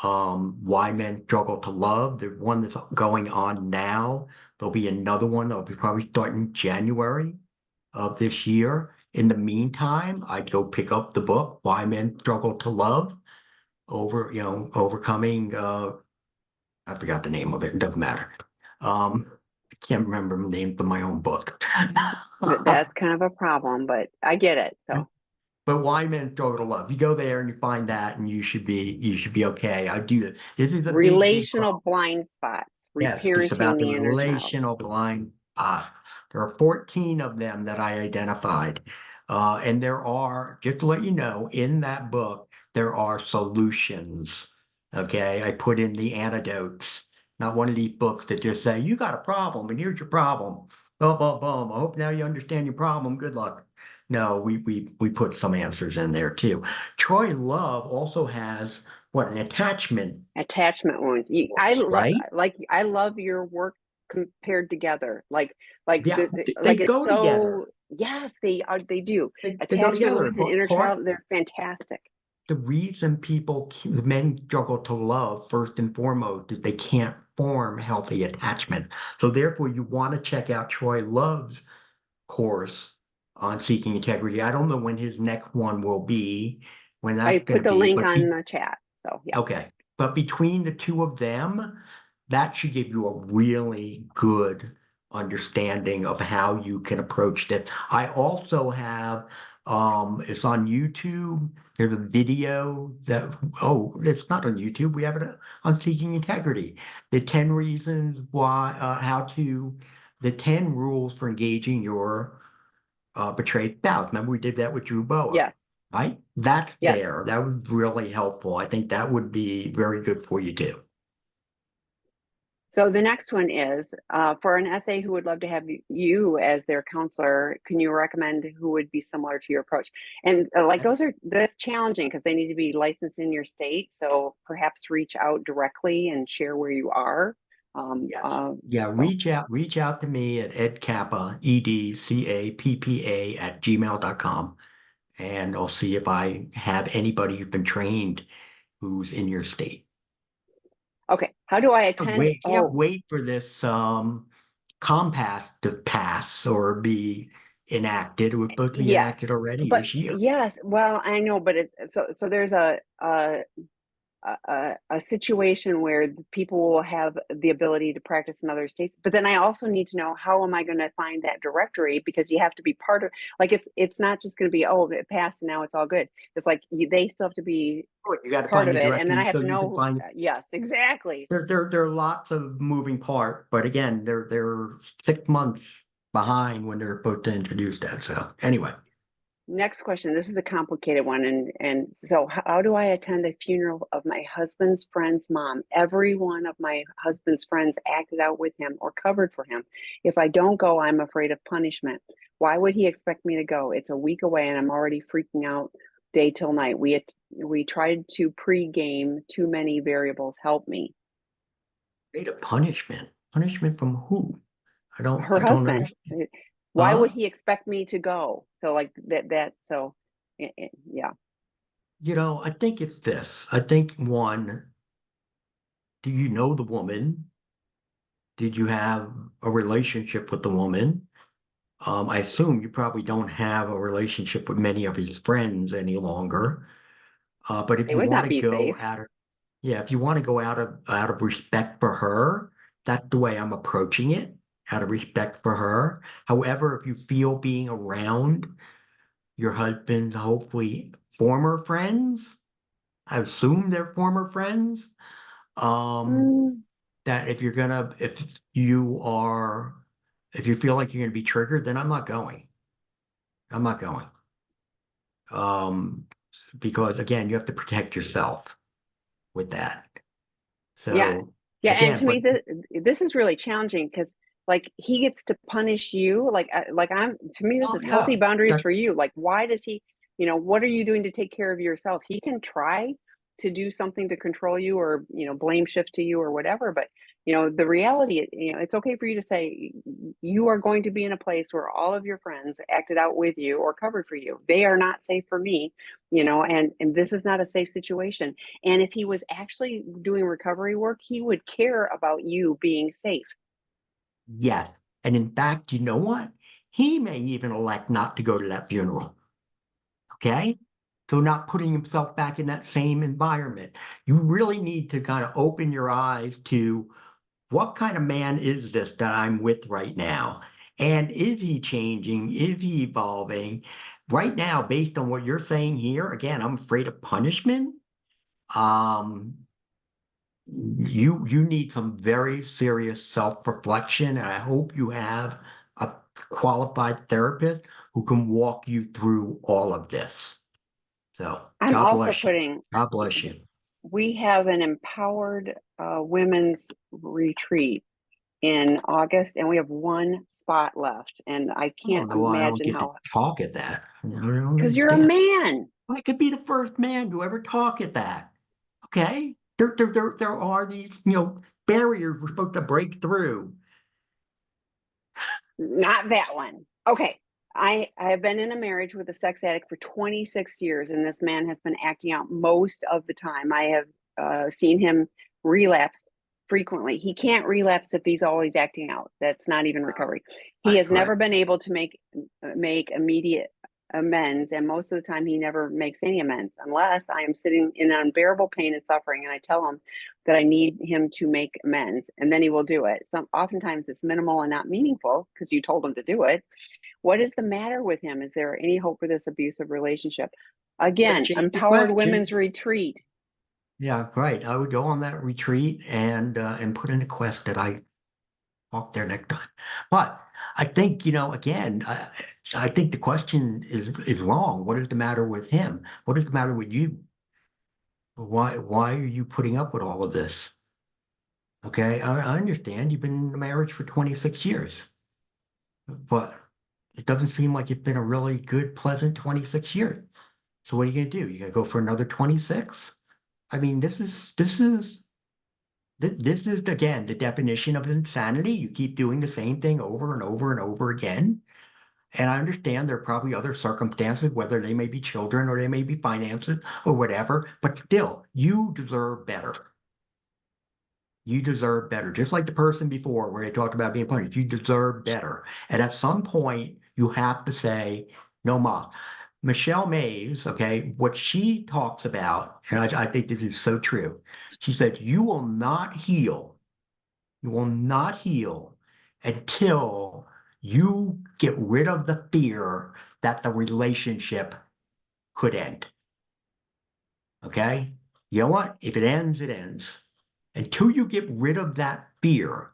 Why Men Struggle to Love. There's one that's going on now. There'll be another one that'll be probably starting January of this year. In the meantime, I'd go pick up the book, Why Men Struggle to Love, overcoming, I forgot the name of it, it doesn't matter. I can't remember the name of my own book. That's kind of a problem, but I get it. So But why men struggle to love? You go there and you find that, and you should be okay. I do that. This is a big problem. relational blind spots, Yes, it's reparenting about the the inner child. relational blind spot. There are 14 of them that I identified. And there are, just to let you know, in that book, there are solutions. Okay. I put in the antidotes, not one of these books that just say, you got a problem and here's your problem. Boom, boom, boom. I hope now you understand your problem. Good luck. No, we put some answers in there too. Troy Love also has what an attachment Attachment wounds. course, right? I love your work compared together. Yeah, they Like it's go together. so, yes, they do. They go Attachment together. wounds and inner child, they're fantastic. The reason the men struggle to love first and foremost is they can't form healthy attachment. So therefore, you want to check out Troy Love's course on seeking integrity. I don't know when his next one will be, when I that's going put to the be, link but on the chat. So yeah. okay. But between the two of them, that should give you a really good understanding of how you can approach this. I also have, it's on YouTube. There's a video that, oh, it's not on YouTube. We have it on Seeking Integrity. The 10 reasons why, the 10 rules for engaging your betrayed spouse. Remember, we did that with Drew Boa, Yes. right? That's Yes. there. That was really helpful. I think that would be very good for you too. So the next one is for an SA who would love to have you as their counselor. Can you recommend who would be similar to your approach? And that's challenging because they need to be licensed in your state. So perhaps reach out directly and share where you are. Yes. Yeah, So reach out to me at edcappa, @gmail.com, and I'll see if I have anybody who's been trained who's in your state. okay, how do I attend? Can't Oh, wait for this compact to pass or be enacted. It was supposed to be yes, enacted already but this year. yes. Well, I know, but so there's a situation where people will have the ability to practice in other states, but then I also need to know, how am I going to find that directory, because you have to be part of, like, it's not just going to be, oh, it passed and now it's all good. It's like they still have to be You got to part find of the it, and then I directory have so to you can know, find. yes, exactly. There are lots of moving parts, but again, they're 6 months behind when they're supposed to introduce that. So anyway, Next question. This is a complicated one. And so, how do I attend a funeral of my husband's friend's mom? Every one of my husband's friends acted out with him or covered for him. If I don't go, I'm afraid of punishment. Why would he expect me to go? It's a week away and I'm already freaking out day till night. We tried to pre-game too many variables. Help me. rate of punishment. Punishment from who? Her I don't husband. understand. Why would Huh? he expect me to go? So like that so yeah. I think it's this. I think one, do you know the woman? Did you have a relationship with the woman? I assume you probably don't have a relationship with many of his friends any longer. But if They you would want not to be go safe. out of, yeah, if you want to go out of respect for her, that's the way I'm approaching it, out of respect for her. However, if you feel being around your husband's hopefully former friends, I assume they're former friends, um, Mm, that if you feel like you're gonna be triggered, then I'm not going. I'm not going. Um, because again, you have to protect yourself with that. yeah. So Yeah, and again, to me but this is really challenging because like he gets to punish you, like I'm, to me this oh is healthy yeah, boundaries that for you. Like, why does he, what are you doing to take care of yourself? He can try to do something to control you, or blame shift to you or whatever, but the reality, it's okay for you to say you are going to be in a place where all of your friends acted out with you or covered for you. They are not safe for me, and this is not a safe situation. And if he was actually doing recovery work, he would care about you being safe. yes. And in fact, you know what? He may even elect not to go to that funeral. Okay. So not putting himself back in that same environment. You really need to kind of open your eyes to what kind of man is this that I'm with right now? And is he changing? Is he evolving? Right now, based on what you're saying here, again, I'm afraid of punishment. Um, you need some very serious self-reflection, and I hope you have a qualified therapist who can walk you through all of this. So I'm God also bless you. putting, God bless you. we have an empowered women's retreat in August, and we have one spot left. And I I can't don't know why I don't imagine get to how, talk at that. I don't because you're a understand. man. I could be the first man to ever talk at that. Okay? There are these, barriers we're supposed to break through. Not that one. Okay. I have been in a marriage with a sex addict for 26 years, and this man has been acting out most of the time. I have seen him relapse frequently. He can't relapse if he's always acting out. That's not even recovery. He Right, has never right. been able to make immediate amends, and most of the time he never makes any amends unless I am sitting in unbearable pain and suffering, and I tell him that I need him to make amends, and then he will do it. Oftentimes it's minimal and not meaningful because you told him to do it. What is the matter with him? Is there any hope for this abusive relationship? But Again, change the empowered question. women's retreat. Yeah, right. I would go on that retreat and put in a quest that I walk there next time. But I think, again, I think the question is wrong. What is the matter with him? What is the matter with you? Why are you putting up with all of this? Okay, I understand you've been in a marriage for 26 years, but it doesn't seem like it's been a really good, pleasant 26 years. So what are you gonna do? You gonna go for another 26? I mean, this is again the definition of insanity. You keep doing the same thing over and over and over again. And I understand there are probably other circumstances, whether they may be children or they may be finances or whatever, but still, you deserve better. You deserve better. Just like the person before where they talked about being punished, you deserve better. And at some point, you have to say, no more. Michelle Mays, okay, what she talks about, and I think this is so true. She said, you will not heal until you get rid of the fear that the relationship could end. Okay? You know what? If it ends, it ends. Until you get rid of that fear,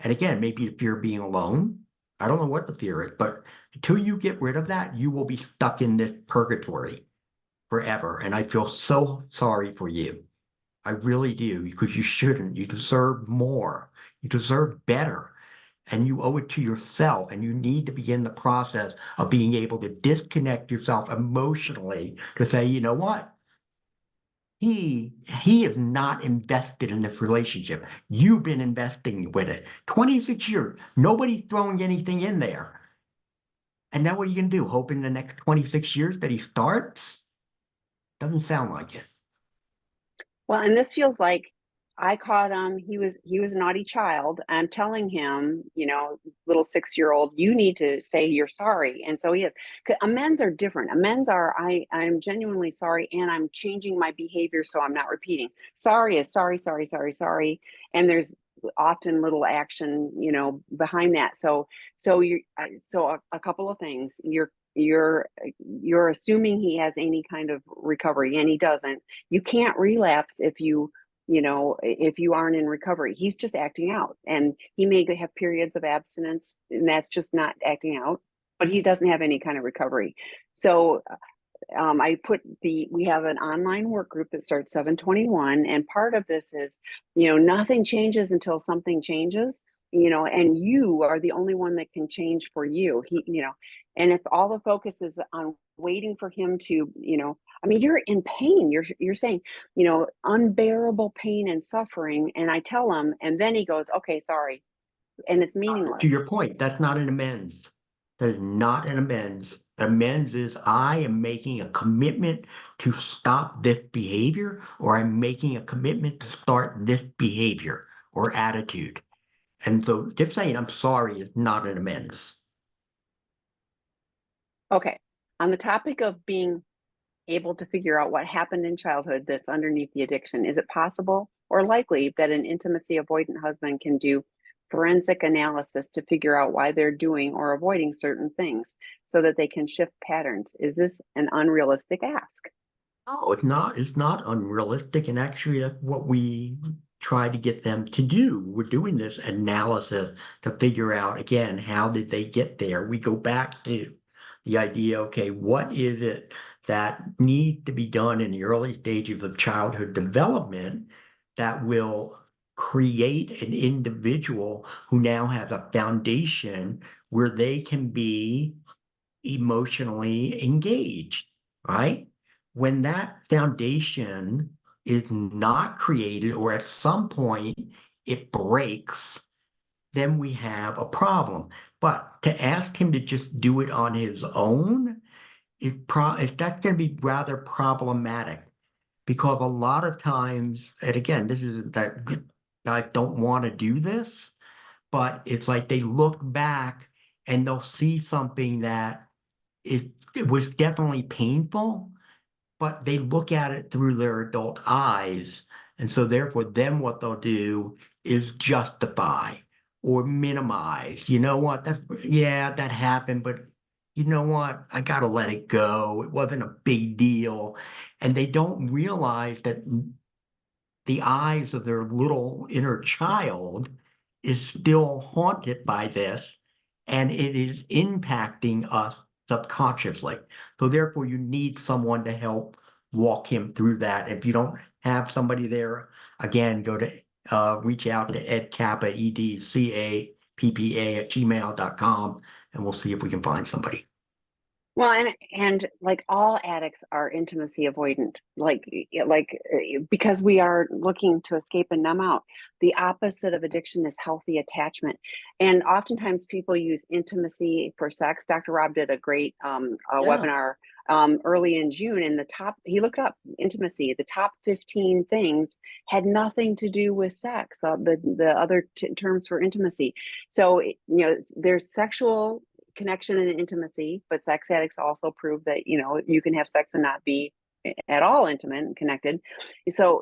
and again, maybe the fear of being alone. I don't know what the fear is, but until you get rid of that, you will be stuck in this purgatory forever. And I feel so sorry for you. I really do, because you shouldn't. You deserve more. You deserve better. And you owe it to yourself. And you need to begin the process of being able to disconnect yourself emotionally to say, you know what? He is not invested in this relationship. You've been investing with it. 26 years. Nobody's throwing anything in there. And now what are you gonna do? Hope in the next 26 years that he starts? Doesn't sound like it. Well, and this feels like I caught him. He was a naughty child. I'm telling him, little 6-year-old, you need to say you're sorry. And so he is. 'Cause amends are different. Amends are I'm genuinely sorry and I'm changing my behavior so I'm not repeating. Sorry is sorry, sorry, sorry, sorry. And there's often little action, behind that. So a couple of things. You're assuming he has any kind of recovery, and he doesn't. You can't relapse if you aren't in recovery. He's just acting out, and he may have periods of abstinence, and that's just not acting out, but he doesn't have any kind of recovery. So we have an online work group that starts 7/21, and part of this is, nothing changes until something changes, and you are the only one that can change for you. And if all the focus is on waiting for him to, I mean, you're in pain. You're saying, unbearable pain and suffering, and I tell him, and then he goes, okay, sorry, and it's To meaningless. your point, that's not an amends. That is not an amends. Amends is I am making a commitment to stop this behavior, or I'm making a commitment to start this behavior or attitude. And so just saying I'm sorry is not an amends. Okay, on the topic of being able to figure out what happened in childhood that's underneath the addiction, is it possible or likely that an intimacy avoidant husband can do forensic analysis to figure out why they're doing or avoiding certain things so that they can shift patterns? Is this an unrealistic ask? No, it's not unrealistic. And actually, that's what we try to get them to do. We're doing this analysis to figure out, again, how did they get there? We go back to the idea, okay, what is it that needs to be done in the early stages of childhood development that will create an individual who now has a foundation where they can be emotionally engaged, right? When that foundation is not created, or at some point it breaks, then we have a problem. But to ask him to just do it on his own, that's going to be rather problematic, because a lot of times, and again, this is that I don't want to do this, but it's like they look back and they'll see something that it was definitely painful, but they look at it through their adult eyes. And so therefore, then what they'll do is justify or minimize. You know what? Yeah, that happened, but you know what? I gotta let it go. It wasn't a big deal. And they don't realize that the eyes of their little inner child is still haunted by this, and it is impacting us subconsciously. So therefore, you need someone to help walk him through that. If you don't have somebody there, again, go to reach out to Ed Kappa, EDCAPPA at gmail.com, and we'll see if we can find somebody. Well, and like all addicts are intimacy avoidant, because we are looking to escape and numb out. The opposite of addiction is healthy attachment, and oftentimes people use intimacy for sex. Dr. Rob did a great webinar early in June, and he looked up intimacy. The top 15 things had nothing to do with sex. The other terms for intimacy. So there's sexual connection and intimacy, but sex addicts also prove that you can have sex and not be at all intimate and connected. So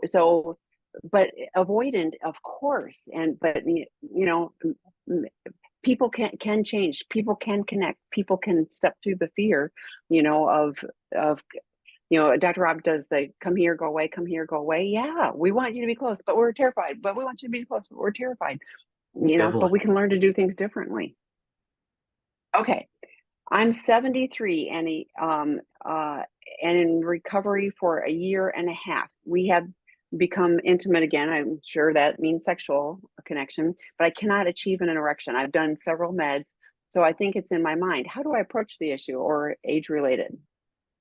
but avoidant, of course, but people can change, people can connect, people can step through the fear of Dr. Rob does the come here, go away, come here, go away. Yeah, we want you to be close, but we're terrified. But we want you to be close, but we're terrified. But we can learn to do things differently. Okay, I'm 73 and in recovery for a year and a half. We have become intimate again. I'm sure that means sexual connection, but I cannot achieve an erection. I've done several meds, so I think it's in my mind. How do I approach the issue, or age related?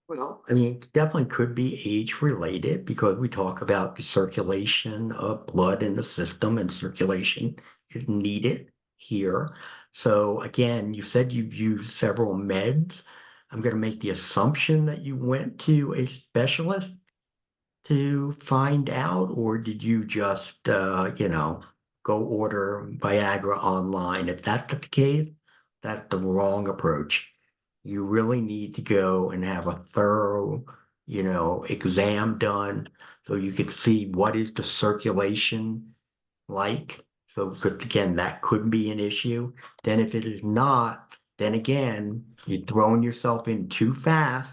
Well, I mean, it definitely could be age related, because we talk about the circulation of blood in the system, and circulation is needed here. So again, you said you've used several meds. I'm going to make the assumption that you went to a specialist to find out, or did you just, go order Viagra online? If that's the case, that's the wrong approach. You really need to go and have a thorough, exam done, so you could see what is the circulation like. So, again, that could be an issue. Then if it is not, then again, you're throwing yourself in too fast,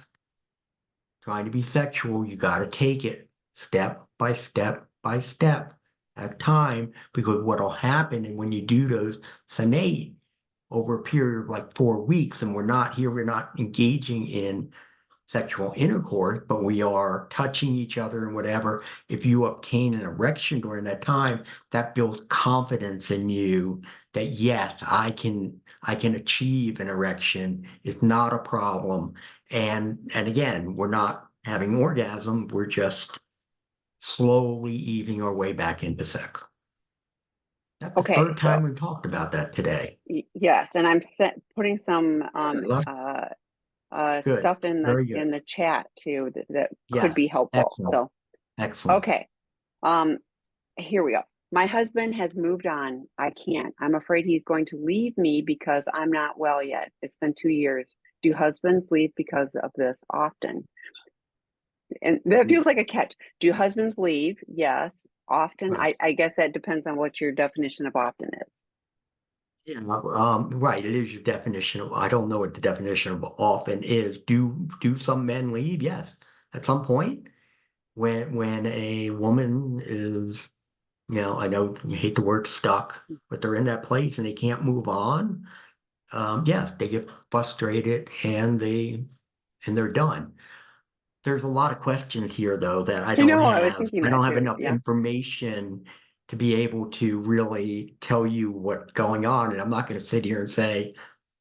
trying to be sexual. You got to take it step by step by step at time, because what'll happen, and when you do those Senate over a period of like 4 weeks, and we're not engaging in sexual intercourse, but we are touching each other and whatever. If you obtain an erection during that time, that builds confidence in you that yes, I can achieve an erection. It's not a problem. And again, we're not having orgasm, we're just slowly easing our way back into sex. That's the Okay, third so time we've talked about that today. yes, and I'm putting some Good. stuff in Very good. the chat too that could Yes. be helpful. Excellent. So Excellent. okay, here we go. My husband has moved on. I can't. I'm afraid he's going to leave me because I'm not well yet. It's been 2 years. Do husbands leave because of this often? And that feels like a catch. Do husbands leave? Yes. Often. Right. I guess that depends on what your definition of often is. Yeah, right. It is your definition of, I don't know what the definition of often is. Do some men leave? Yes. At some point, when a woman is, I know you hate the word stuck, but they're in that place and they can't move on. Yes, they get frustrated and they're done. There's a lot of questions here though that I I don't know. I was have. thinking I that don't have too. enough Yeah. information to be able to really tell you what's going on. And I'm not going to sit here and say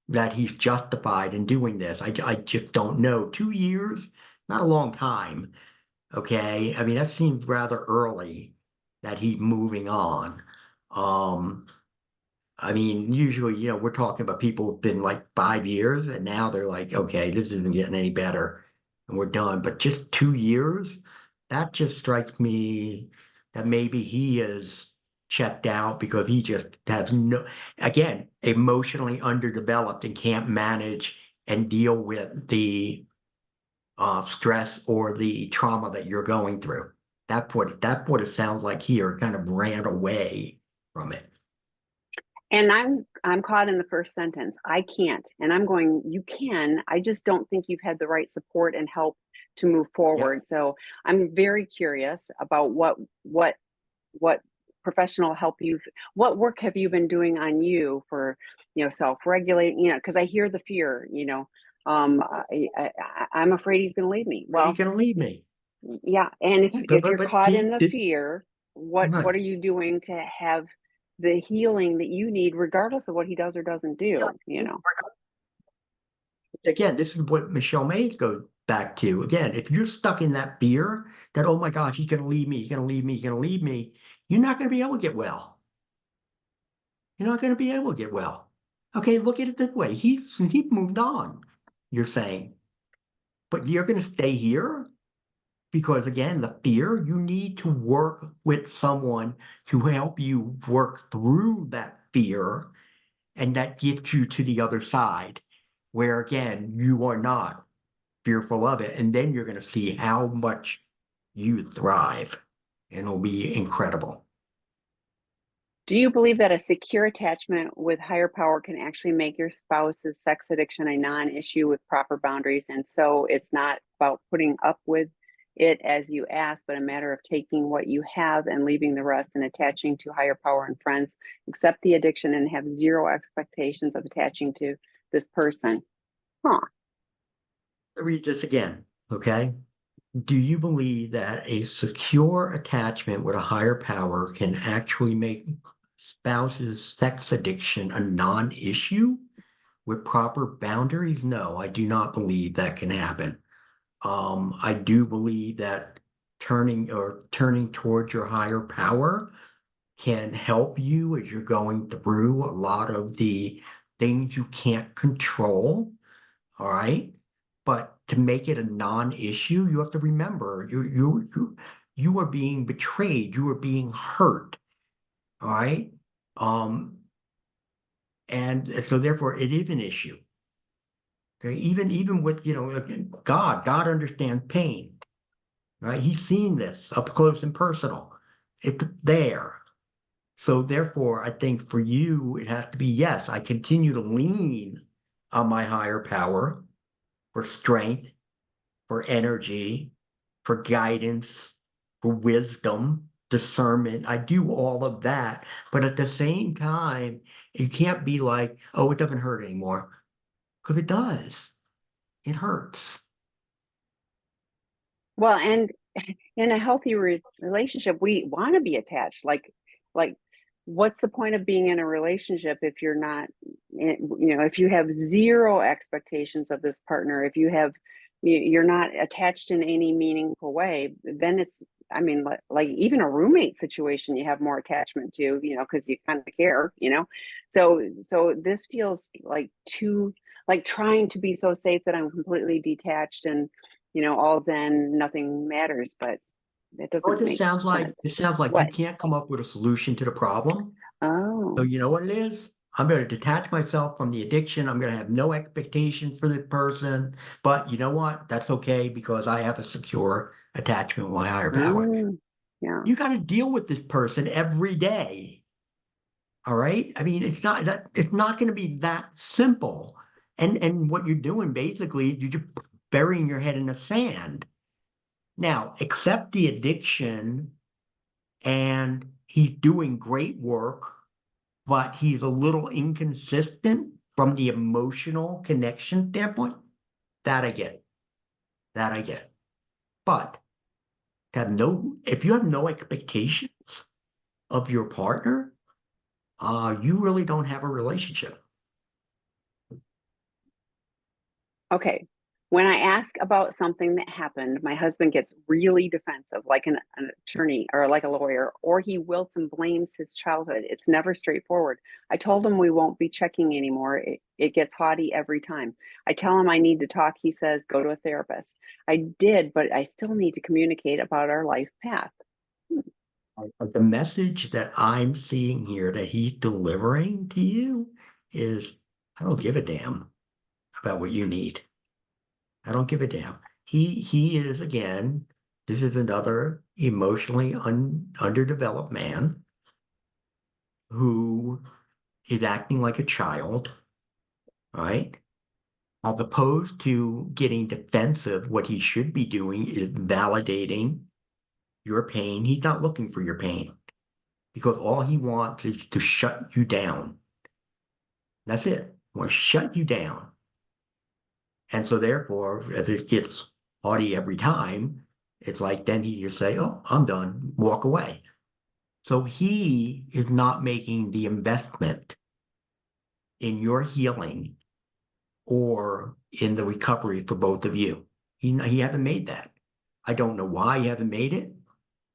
that he's justified in doing this. I just don't know. 2 years, not a long time. Okay. I mean, that seems rather early that he's moving on. Um, I mean, usually, we're talking about people who've been like 5 years and now they're like, okay, this isn't getting any better and we're done. But just 2 years, that just strikes me that maybe he is checked out because he just has no, again, emotionally underdeveloped and can't manage and deal with the stress or the trauma that you're going through. That's what it sounds like here, kind of ran away from it. And I'm caught in the first sentence. I can't. And I'm going, you can. I just don't think you've had the right support and help to move Yep. forward. So I'm very curious about what professional help what work have you been doing on you for, self-regulating, because I hear the fear, I'm afraid he's going to leave me. Are you Well, going to leave me? yeah. And if Yeah, if you're but caught see in the this, fear, what right. are you doing to have the healing that you need, regardless of what he does or doesn't do? Again, this is what Michelle Mays goes back to. Again, if you're stuck in that fear that, oh my gosh, he's going to leave me, he's going to leave me, he's going to leave me, you're not going to be able to get well. You're not going to be able to get well. Okay, look at it this way. He's moved on, you're saying, but you're going to stay here because again, the fear, you need to work with someone to help you work through that fear, and that gets you to the other side, where again, you are not fearful of it. And then you're going to see how much you thrive, and it'll be incredible. Do you believe that a secure attachment with higher power can actually make your spouse's sex addiction a non-issue with proper boundaries? And so it's not about putting up with it as you ask, but a matter of taking what you have and leaving the rest and attaching to higher power and friends, accept the addiction and have zero expectations of attaching to this person. Huh. Read this again, okay? Do you believe that a secure attachment with a higher power can actually make spouse's sex addiction a non-issue with proper boundaries? No, I do not believe that can happen. I do believe that turning towards your higher power can help you as you're going through a lot of the things you can't control. All right. But to make it a non-issue, you have to remember you are being betrayed, you are being hurt. All right. Um, and so therefore it is an issue. Okay, even with God understands pain, right? He's seen this up close and personal. It's there. So therefore, I think for you, it has to be, yes, I continue to lean on my higher power for strength, for energy, for guidance, for wisdom, discernment. I do all of that. But at the same time, you can't be like, oh, it doesn't hurt anymore. Because it does. It hurts. Well, and in a healthy relationship, we want to be attached. Like, what's the point of being in a relationship if you're not, if you have zero expectations of this partner, if you're not attached in any meaningful way, then I mean, like even a roommate situation, you have more attachment to, because you kind of care. So this feels like like trying to be so safe that I'm completely detached and all zen, nothing matters, but that What doesn't this make sounds like? sense. It sounds like you What? can't come up with a solution to the problem. So Oh. you know what it is? I'm going to detach myself from the addiction. I'm going to have no expectation for the person. But you know what? That's okay because I have a secure attachment with my higher power. Yeah. You got to deal with this person every day. All right. I mean, it's not going to be that simple. And what you're doing basically, you're just burying your head in the sand. Now, accept the addiction, and he's doing great work, but he's a little inconsistent from the emotional connection standpoint. That I get. That I get. But if you have no expectations of your partner, you really don't have a relationship. Okay. When I ask about something that happened, my husband gets really defensive, like an attorney or like a lawyer, or he wilts and blames his childhood. It's never straightforward. I told him we won't be checking anymore. It gets haughty every time. I tell him I need to talk. He says, go to a therapist. I did, but I still need to communicate about our life path. The message that I'm seeing here that he's delivering to you is, I don't give a damn about what you need. I don't give a damn. He is, again, this is another emotionally underdeveloped man who is acting like a child, right? As opposed to getting defensive, what he should be doing is validating your pain. He's not looking for your pain because all he wants is to shut you down. That's it. He wants to shut you down. And so therefore, if it gets haughty every time, it's like then he just say, oh, I'm done, walk away. So he is not making the investment in your healing or in the recovery for both of you. He hasn't made that. I don't know why he hasn't made it.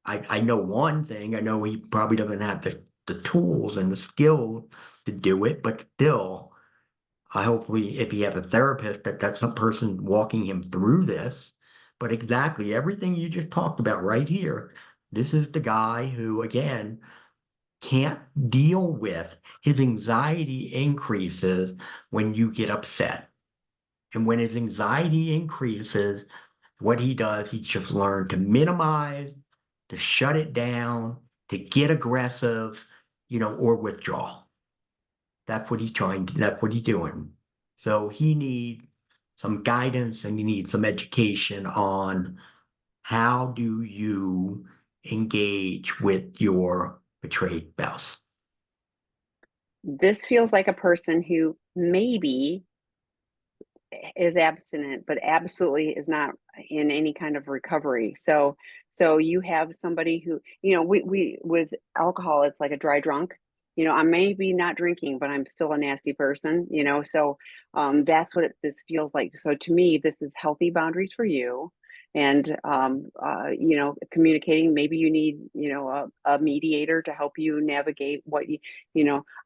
I know one thing. I know he probably doesn't have the tools and the skill to do it, but still, I hopefully if he has a therapist, that's some person walking him through this. But exactly everything you just talked about right here, this is the guy who, again, can't deal with his anxiety increases when you get upset. And when his anxiety increases, what he does, he just learned to minimize, to shut it down, to get aggressive, or withdraw. That's what that's what he's doing. So he needs some guidance and he needs some education on how do you engage with your betrayed spouse. This feels like a person who maybe is abstinent, but absolutely is not in any kind of recovery. So you have somebody who, we with alcohol, it's like a dry drunk. I may be not drinking, but I'm still a nasty person, so that's what this feels like. So to me, this is healthy boundaries for you. And communicating, maybe you need, a mediator to help you navigate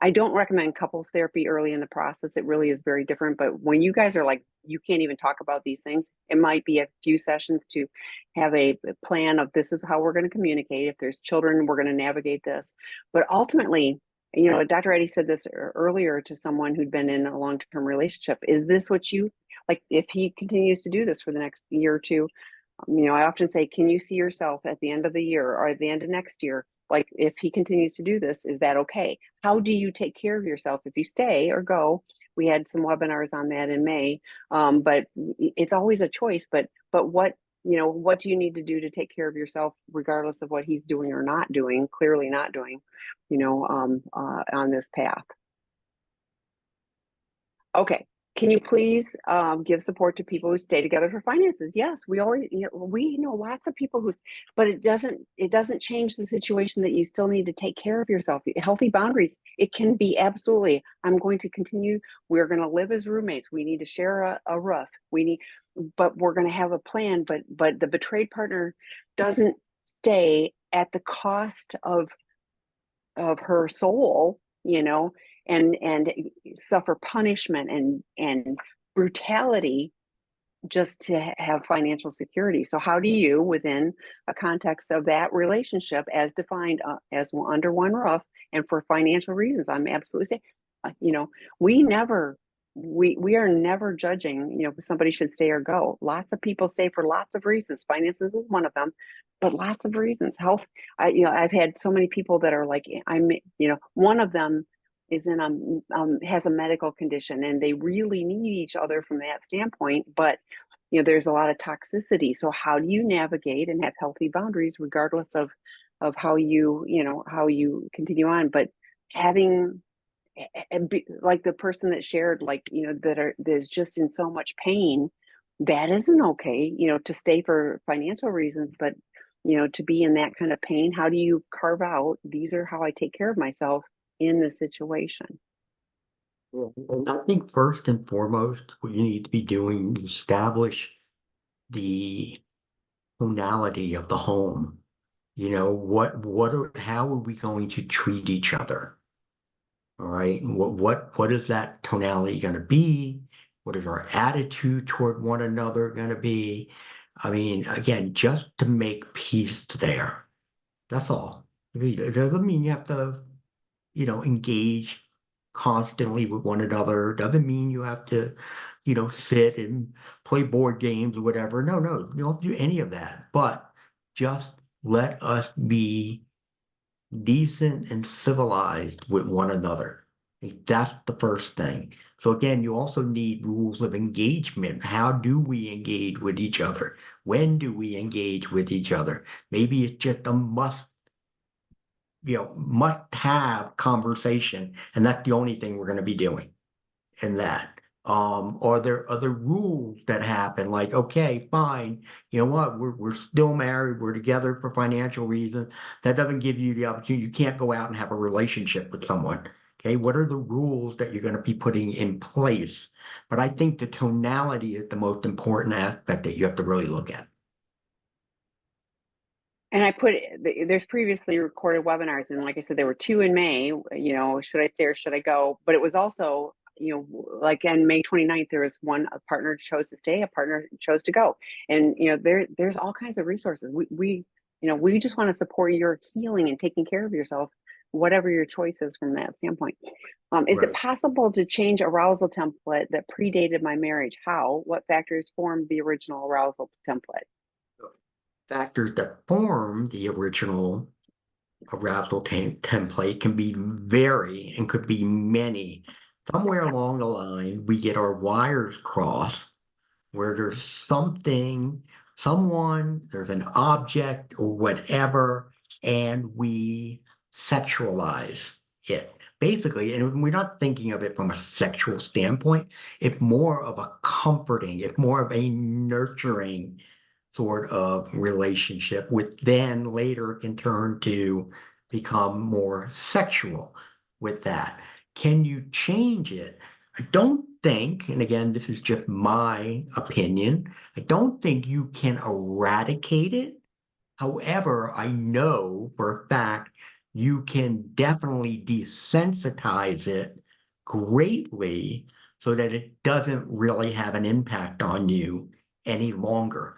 I don't recommend couples therapy early in the process. It really is very different. But when you guys are like, you can't even talk about these things, it might be a few sessions to have a plan of this is how we're going to communicate. If there's children, we're going to navigate this. But ultimately, Dr. Eddie said this earlier to someone who'd been in a long-term relationship. Is this what you like? If he continues to do this for the next year or two, I often say, can you see yourself at the end of the year or at the end of next year? Like, if he continues to do this, is that okay? How do you take care of yourself if you stay or go? We had some webinars on that in May, but it's always a choice. But what what do you need to do to take care of yourself, regardless of what he's doing or not doing? Clearly not doing, on this path. Okay. Can you please give support to people who stay together for finances? Yes, we already, we know lots of people but it doesn't change the situation that you still need to take care of yourself. Healthy boundaries. It can be absolutely, I'm going to continue. We're going to live as roommates. We need to share a roof. But we're going to have a plan. But the betrayed partner doesn't stay at the cost of her soul, and suffer punishment and brutality just to have financial security. So how do you, within a context of that relationship as defined as under one roof and for financial reasons, I'm absolutely saying, we are never judging, if somebody should stay or go. Lots of people stay for lots of reasons. Finances is one of them, but lots of reasons. Health, I've had so many people that are like, one of them is has a medical condition and they really need each other from that standpoint, but there's a lot of toxicity. So how do you navigate and have healthy boundaries regardless of how how you continue on? But having like the person that shared, like, there's just in so much pain, that isn't okay, to stay for financial reasons, but to be in that kind of pain? How do you carve out, these are how I take care of myself in this situation? And I think first and foremost, what you need to be doing is establish the tonality of the home. How are we going to treat each other? All right. What is that tonality going to be? What is our attitude toward one another going to be? I mean, again, just to make peace there. That's all. I mean, it doesn't mean you have to, engage constantly with one another. Doesn't mean you have to, sit and play board games or whatever. No, no, you don't do any of that. But just let us be decent and civilized with one another. That's the first thing. So again, you also need rules of engagement. How do we engage with each other? When do we engage with each other? Maybe it's just a must have conversation, and that's the only thing we're going to be doing in that. Are there other rules that happen? Like, okay, fine, you know what? We're still married, we're together for financial reasons. That doesn't give you the opportunity. You can't go out and have a relationship with someone. Okay, what are the rules that you're going to be putting in place? But I think the tonality is the most important aspect that you have to really look at. And I put, there's previously recorded webinars, and like I said, there were 2 in May, should I stay or should I go? But it was also, like on May 29th, there was one, a partner chose to stay, a partner chose to go. And, there's all kinds of resources. We just want to support your healing and taking care of yourself, whatever your choice is from that standpoint. Is it Right. possible to change arousal template that predated my marriage? How? What factors formed the original arousal template? Factors that form the original arousal template can be vary and could be many. Somewhere along the line, we get our wires crossed where there's someone, there's an object or whatever, and we sexualize it. Basically, and we're not thinking of it from a sexual standpoint, it's more of a comforting, it's more of a nurturing sort of relationship, which then later can turn to become more sexual with that. Can you change it? I don't think, and again, this is just my opinion, I don't think you can eradicate it. However, I know for a fact you can definitely desensitize it greatly so that it doesn't really have an impact on you any longer.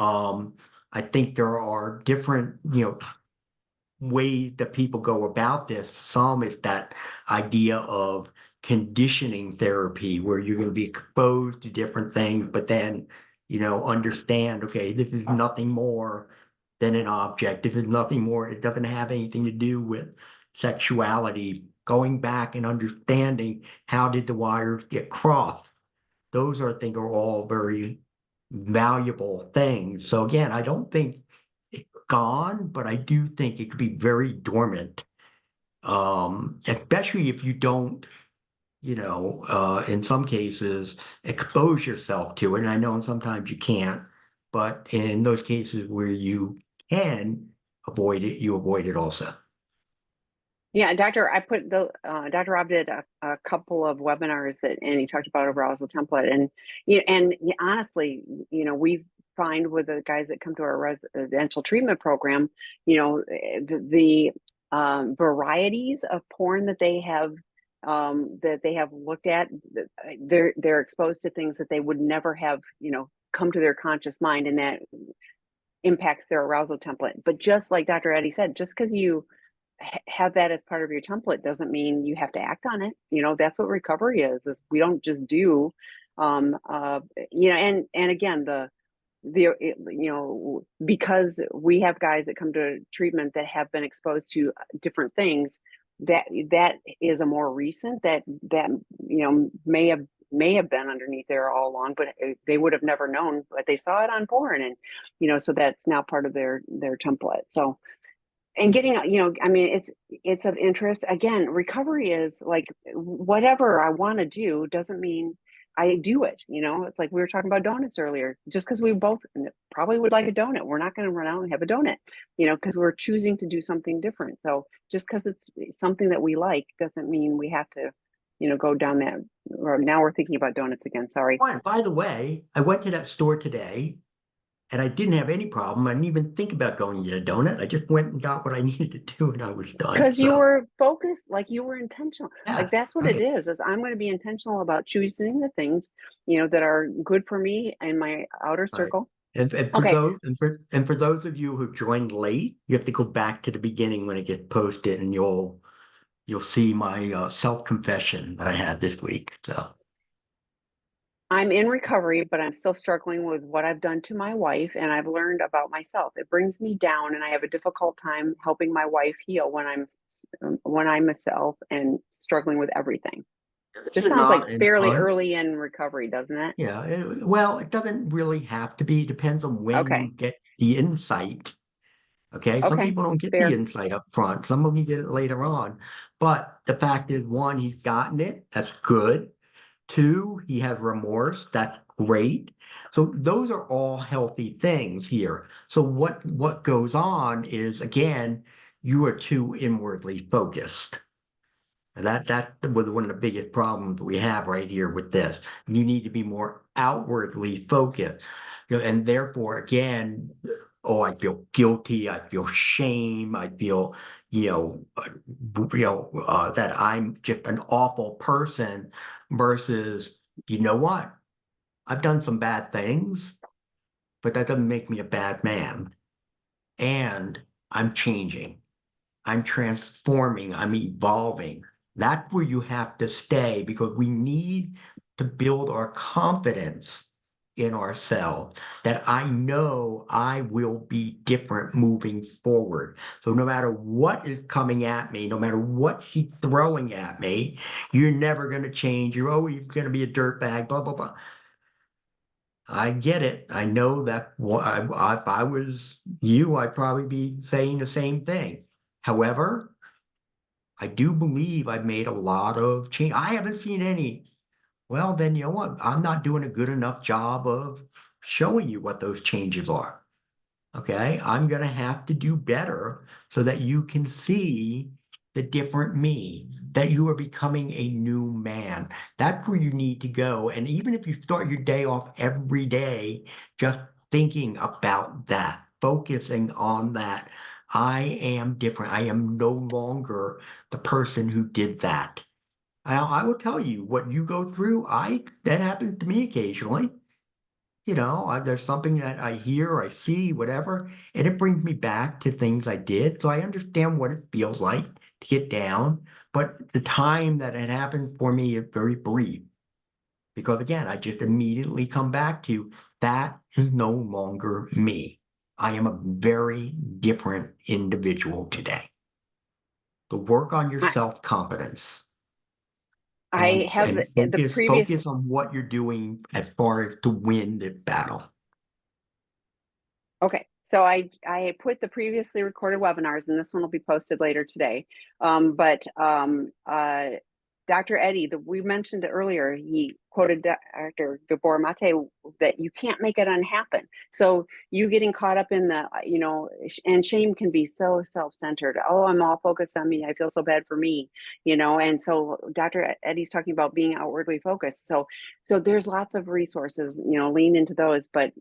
I think there are different, ways that people go about this. Some is that idea of conditioning therapy, where you're going to be exposed to different things, but then, understand, okay, this is nothing more than an object. This is nothing more. It doesn't have anything to do with sexuality. Going back and understanding how did the wires get crossed. Those are, I think, are all very valuable things. So again, I don't think it's gone, but I do think it could be very dormant. Especially if you don't, in some cases, expose yourself to it. And I know sometimes you can't, but in those cases where you can avoid it, you avoid it also. Yeah, I put Dr. Rob did a couple of webinars and he talked about arousal template, and honestly, we find with the guys that come to our residential treatment program, the varieties of porn that they have looked at, they're exposed to things that they would never have come to their conscious mind, and that impacts their arousal template. But just like Dr. Eddie said, just because you have that as part of your template doesn't mean you have to act on it. That's what recovery is we don't just do and again, because we have guys that come to treatment that have been exposed to different things, that is a more recent that may have been underneath there all along, but they would have never known, but they saw it on porn, and so that's now part of their template. So, and getting, I mean, it's of interest. Again, recovery is like, whatever I want to do doesn't mean I do it, it's like we were talking about donuts earlier. Just because we both probably would like a donut, we're not going to run out and have a donut, because we're choosing to do something different. So just because it's something that we like doesn't mean we have to, go down that. Or now we're thinking about donuts again. Sorry. Oh, and by the way, I went to that store today and I didn't have any problem. I didn't even think about going to get a donut. I just went and got what I needed to do and I was done. Because you So, were focused, like you were intentional. yeah, Like that's what it right. is I'm going to be intentional about choosing the things, that are good for me and my outer Right. circle. And for Okay. those and for those of you who joined late, you have to go back to the beginning when it gets posted, and you'll see my self-confession that I had this week. So, I'm in recovery, but I'm still struggling with what I've done to my wife, and I've learned about myself. It brings me down, and I have a difficult time helping my wife heal when I'm myself and struggling with everything. this This is sounds like not an fairly early in recovery, doesn't it? yeah. Well, it doesn't really have to be. It depends on when you Okay. get the insight. Okay, some Okay. people don't get the Fair. insight up front. Some of them get it later on. But the fact is, one, he's gotten it. That's good. Two, he has remorse. That's great. So those are all healthy things here. So what goes on is again, you are too inwardly focused. And one of the biggest problems we have right here with this. You need to be more outwardly focused. And therefore, again, oh, I feel guilty. I feel shame. I feel, that I'm just an awful person versus, you know what? I've done some bad things, but that doesn't make me a bad man. And I'm changing. I'm transforming, I'm evolving. That's where you have to stay because we need to build our confidence in ourselves that I know I will be different moving forward. So no matter what is coming at me, no matter what she's throwing at me, you're never going to change. You're always going to be a dirtbag, blah, blah, blah. I get it. I know that if I was you, I'd probably be saying the same thing. However, I do believe I've made a lot of change. I haven't seen any. Well, then you know what? I'm not doing a good enough job of showing you what those changes are. Okay. I'm going to have to do better so that you can see the different me, that you are becoming a new man. That's where you need to go. And even if you start your day off every day just thinking about that, focusing on that, I am different. I am no longer the person who did that. I will tell you what you go through. That happens to me occasionally. There's something that I hear, I see, whatever, and it brings me back to things I did. So I understand what it feels like to get down, but the time that it happened for me is very brief because again, I just immediately come back to that is no longer me. I am a very different individual today. So work on your I, self-confidence I and have the previous. focus on what you're doing as far as to win the battle. Okay, so I put the previously recorded webinars, and this one will be posted later today. But Dr. Eddie, we mentioned earlier, he quoted Dr. Gabor Mate that you can't make it unhappen. So you getting caught up in the, and shame can be so self-centered. Oh, I'm all focused on me. I feel so bad for me, and so Dr. Eddie's talking about being outwardly focused. So there's lots of resources, lean into those, but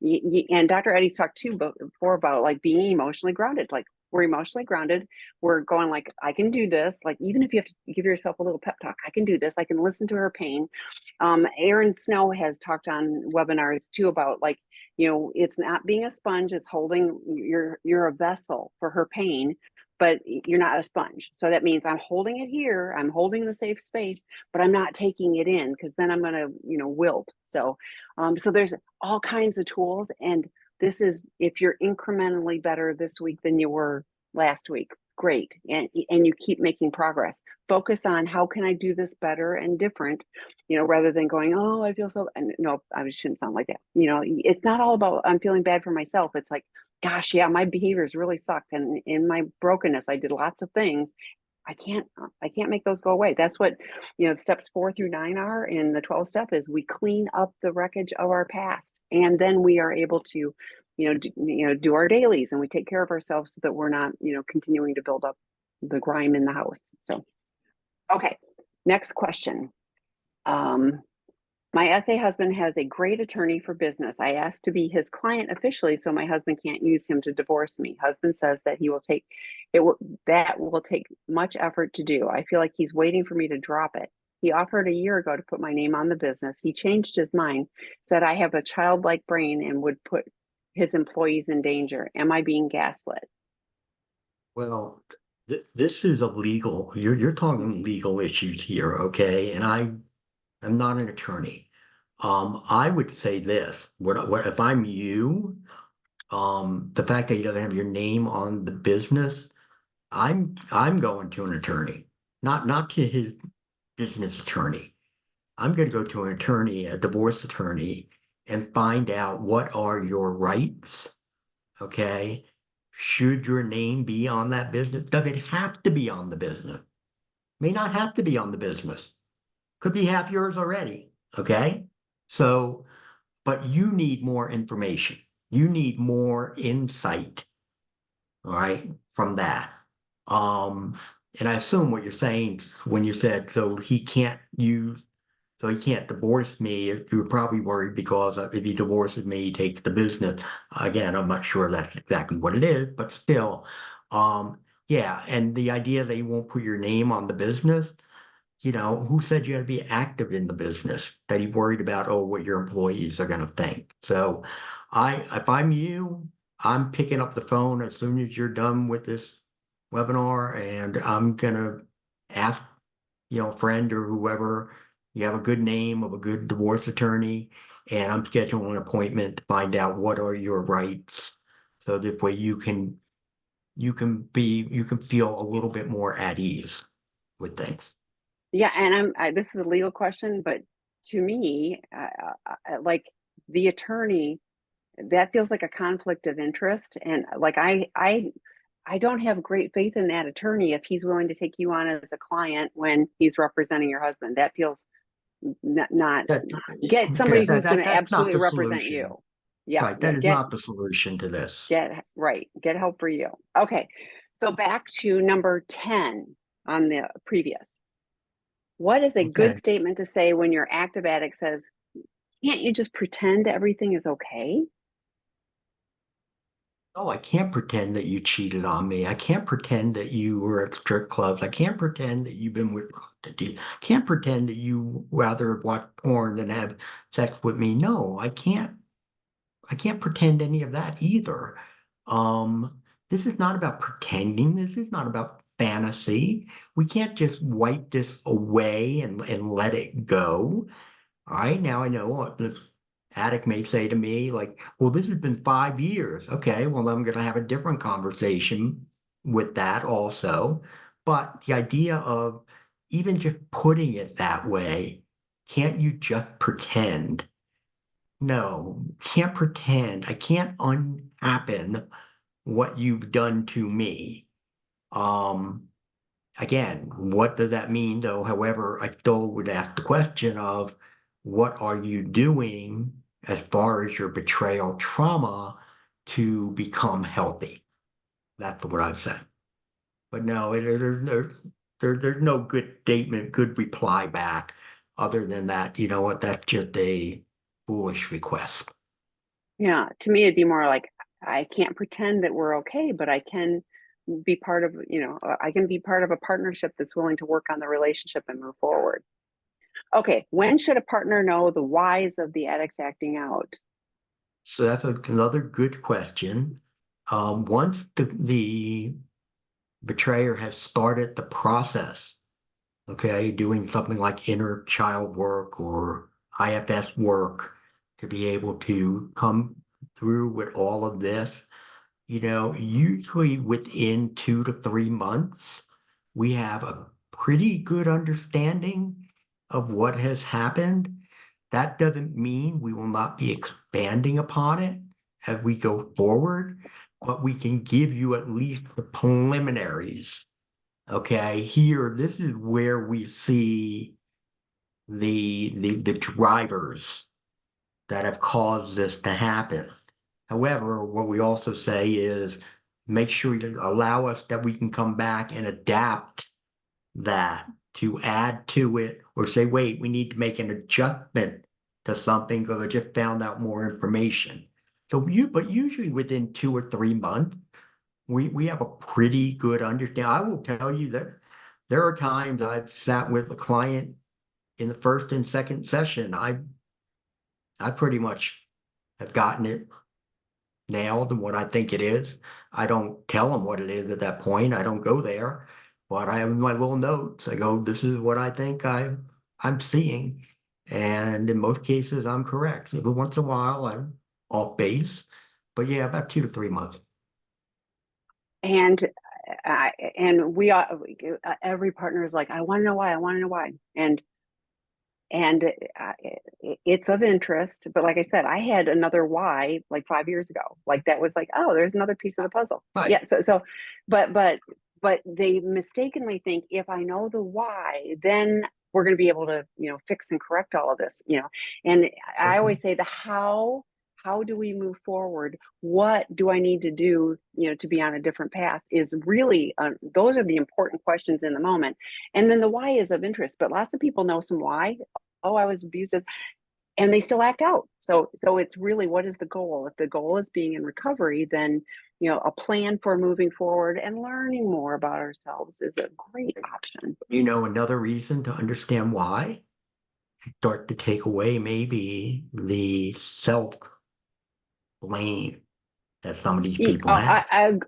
and Dr. Eddie's talked too before about like being emotionally grounded, like we're emotionally grounded. We're going like, I can do this. Like, even if you have to give yourself a little pep talk, I can do this. I can listen to her pain. Erin Snow has talked on webinars too about like, it's not being a sponge, it's holding, you're a vessel for her pain, but you're not a sponge. So that means I'm holding it here, I'm holding the safe space, but I'm not taking it in because then I'm going to, wilt. So there's all kinds of tools. And this is, if you're incrementally better this week than you were last week, great. And you keep making progress. Focus on how can I do this better and different, rather than going, oh, I feel so, and no, I shouldn't sound like that. It's not all about I'm feeling bad for myself. It's like, gosh, yeah, my behaviors really sucked. And in my brokenness, I did lots of things. I can't make those go away. That's what, steps 4 through 9 are, and the 12th step is we clean up the wreckage of our past, and then we are able to, do our dailies, and we take care of ourselves so that we're not, continuing to build up the grime in the house. So, okay, next question. My essay husband has a great attorney for business. I asked to be his client officially so my husband can't use him to divorce me. Husband says that that will take much effort to do. I feel like he's waiting for me to drop it. He offered a year ago to put my name on the business. He changed his mind, said I have a childlike brain and would put his employees in danger. Am I being gaslit? Well, this is you're talking legal issues here, okay? And I'm not an attorney. I would say this, what if I'm you, the fact that he doesn't have your name on the business, I'm going to an attorney, not to his business attorney. I'm going to go to an attorney, a divorce attorney, and find out what are your rights, okay? Should your name be on that business? Does it have to be on the business? May not have to be on the business. Could be half yours already, okay? So, but you need more information. You need more insight, all right, from that. And I assume what you're saying when you said, so he can't divorce me. You were probably worried because if he divorces me, he takes the business. Again, I'm not sure that's exactly what it is, but still, yeah. And the idea that you won't put your name on the business, who said you had to be active in the business? That you worried about, oh, what your employees are going to think. So if I'm you, I'm picking up the phone as soon as you're done with this webinar, and I'm going to ask, a friend or whoever, you have a good name of a good divorce attorney, and I'm scheduling an appointment to find out what are your rights. So this way you can feel a little bit more at ease with things. Yeah, and this is a legal question, but to me, like the attorney, that feels like a conflict of interest, and like I don't have great faith in that attorney if he's willing to take you on as a client when he's representing your husband. That feels not That, get somebody that, who's going that, to that's not absolutely the represent solution. you. Yeah, Right. yeah, That is not the solution to this. get help for you. Okay, so back to number 10 on the previous. What is a good Okay. statement to say when your active addict says, can't you just pretend everything is okay? Oh, I can't pretend that you cheated on me. I can't pretend that you were at strip clubs. I can't pretend that you've been with prostitutes. Can't pretend that you rather watch porn than have sex with me. No, I can't. I can't pretend any of that either. This is not about pretending. This is not about fantasy. We can't just wipe this away and let it go. All right, now I know what the addict may say to me, like, well, this has been 5 years. Okay, well, I'm going to have a different conversation with that also. But the idea of even just putting it that way, can't you just pretend? No, can't pretend. I can't unhappen what you've done to me. Um, Again, what does that mean, though? However, I still would ask the question of what are you doing as far as your betrayal trauma to become healthy? That's what I'd say. But no, there's no good statement, good reply back other than that, you know what, that's just a foolish request. Yeah, to me, it'd be more like I can't pretend that we're okay, but I can be part of, I can be part of a partnership that's willing to work on the relationship and move forward. Okay, when should a partner know the whys of the addict's acting out? So that's another good question. Once the betrayer has started the process, okay, doing something like inner child work or IFS work to be able to come through with all of this, usually within 2 to 3 months, we have a pretty good understanding of what has happened. That doesn't mean we will not be expanding upon it as we go forward, but we can give you at least the preliminaries Okay, here, this is where we see the drivers that have caused this to happen. However, what we also say is make sure you allow us that we can come back and adapt that to add to it or say, wait, we need to make an adjustment to something because I just found out more information. But usually within 2 or 3 months, we have a pretty good understanding. I will tell you that there are times I've sat with a client in the first and second session. I pretty much have gotten it nailed and what I think it is. I don't tell them what it is at that point. I don't go there, but I have my little notes. I go, this is what I think I'm seeing. And in most cases, I'm correct. Every once in a while, I'm off base. But yeah, about 2 to 3 months. And we are, every partner is like, I want to know why, I want to know why. And it's of interest, but like I said, I had another why like 5 years ago. Like that was like, oh, there's another piece of the puzzle. Right. Yeah. But they mistakenly think if I know the why, then we're going to be able to, fix and correct all of this, And I always say the how do we move forward? What do I need to do, to be on a different path is really, those are the important questions in the moment. And then the why is of interest, but lots of people know some why. Oh, I was abusive, and they still act out. So it's really, what is the goal? If the goal is being in recovery, then, a plan for moving forward and learning more about ourselves is a great option. Another reason to understand why, start to take away maybe the self blame that some of these people have.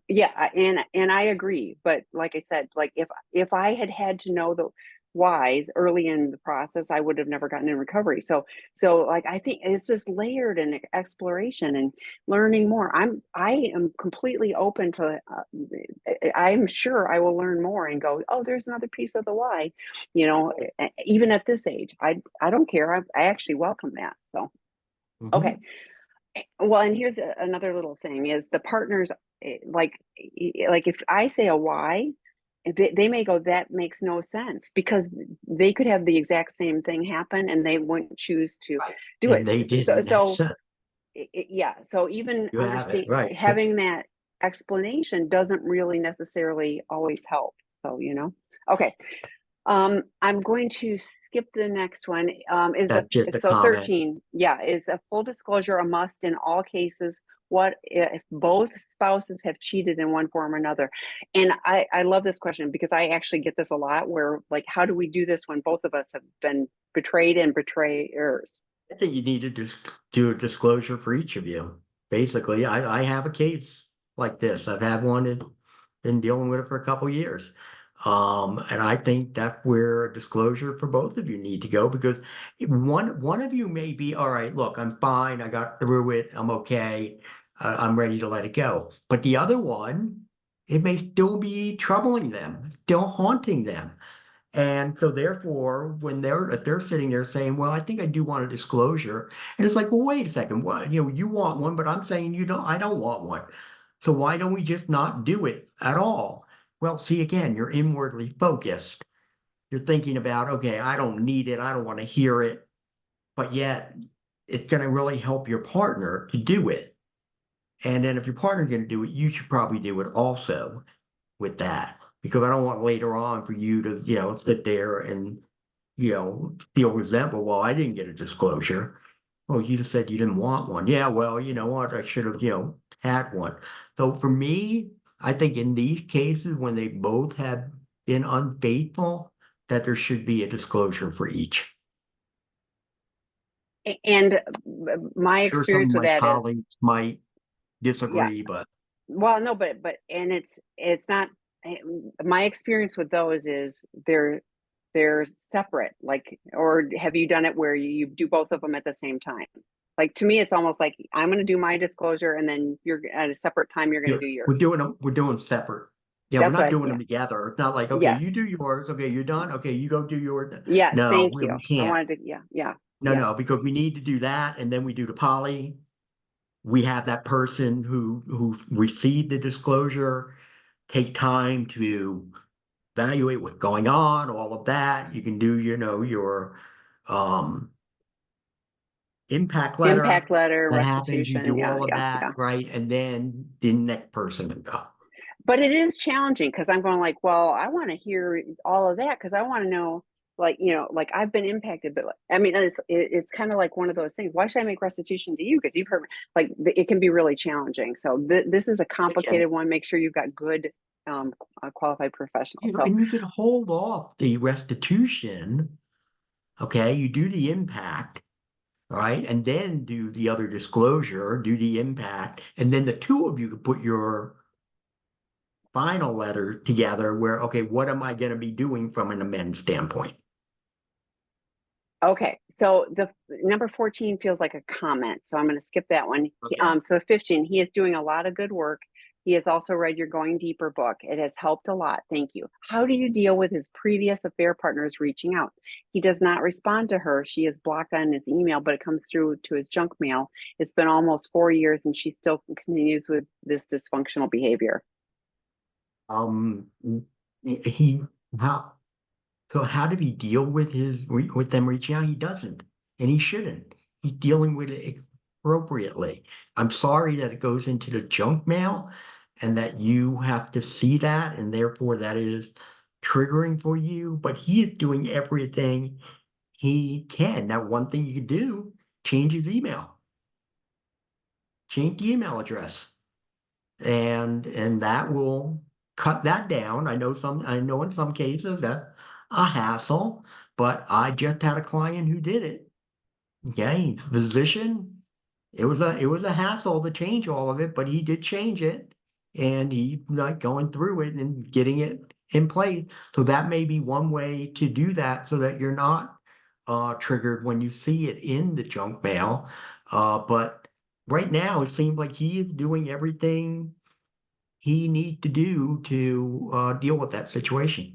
Yeah, and I agree. But like I said, like if I had to know the whys early in the process, I would have never gotten in recovery. So like I think it's this layered and exploration and learning more. I am completely open to. I'm sure I will learn more and go, oh, there's another piece of the why. Even at this age, I don't care. I actually welcome that. So okay. Mhm. Well, and here's another little thing is the partners, like if I say a why, they may go, that makes no sense, because they could have the exact same thing happen and they wouldn't choose to Right. do And it. they So, didn't. so yeah. So even You have it understand right. So having that explanation doesn't really necessarily always help. So, okay. I'm going to skip the next one. that's just a So comment. 13, yeah, is a full disclosure a must in all cases? What if both spouses have cheated in one form or another? And I love this question because I actually get this a lot, where like, how do we do this when both of us have been betrayed and betrayers? I think you need to just do a disclosure for each of you. Basically, I have a case like this. I've had one and been dealing with it for a couple of years. And I think that's where a disclosure for both of you need to go, because one of you may be, all right, look, I'm fine. I got through it. I'm okay. I'm ready to let it go. But the other one, it may still be troubling them, still haunting them. And so therefore, if they're sitting there saying, well, I think I do want a disclosure. And it's like, well, wait a second. What, you want one, but I'm saying I don't want one. So why don't we just not do it at all? Well, see, again, you're inwardly focused. You're thinking about, okay, I don't need it. I don't want to hear it. But yet it's going to really help your partner to do it. And then if your partner's going to do it, you should probably do it also with that, because I don't want later on for you to, sit there and, feel resentful. Well, I didn't get a disclosure. Oh, you just said you didn't want one. Yeah, well, you know what? I should have, had one. So for me, I think in these cases, when they both have been unfaithful, that there should be a disclosure for each. And my Sure, some of experience with my that is, colleagues might yeah, disagree, but well, no, but and it's not, my experience with those is they're separate. Like, or have you done it where you do both of them at the same time? Like, to me, it's almost like I'm going to do my disclosure, and then you're at a separate time you're going to do we're yours. doing them. We're doing separate. Yeah, we're That's not right. doing Yeah. them together. It's not like, okay, you Yes. do yours. Okay, you're done. Okay, you go do yours. Yes. No, Thank we you. I can't. wanted to. Yeah. Yeah. No, Yeah. no, because we need to do that, and then we do the poly. We have that person who received the disclosure take time to evaluate what's going on, all of that. You can do, your um impact Impact letter. letter, That happens, you restitution. do Yeah, all of yeah, that, yeah. right? And then the next person can go. But it is challenging because I'm going like, well, I want to hear all of that because I want to know, like, like I've been impacted, but I mean, it's kind of like one of those things. Why should I make restitution to you? Because you've heard, like, it can be really challenging. So this is a Again, complicated one. Make sure you've got good, qualified professionals. So and you could hold off the restitution. Okay, you do the impact, right? And then do the other disclosure, do the impact, and then the two of you could put your final letter together where, okay, what am I going to be doing from an amend standpoint? okay, so the number 14 feels like a comment, so I'm going to skip that one. Okay. So 15, he is doing a lot of good work. He has also read your Going Deeper book. It has helped a lot. Thank you. How do you deal with his previous affair partners reaching out? He does not respond to her. She is blocked on his email, but it comes through to his junk mail. It's been almost 4 years and she still continues with this dysfunctional behavior. Um, he how so how did he deal with with them reaching out? He doesn't, and he shouldn't. He's dealing with it appropriately. I'm sorry that it goes into the junk mail and that you have to see that, and therefore that is triggering for you, but he is doing everything he can. Now, one thing you could do, change his email, change the email address, and that will cut that down. I know in some cases that's a hassle, but I just had a client who did it. Okay, he's a physician. It was a hassle to change all of it, but he did change it, and he's like going through it and getting it in place. So that may be one way to do that, so that you're not triggered when you see it in the junk mail. But right now, it seems like he is doing everything he needs to do to deal with that situation.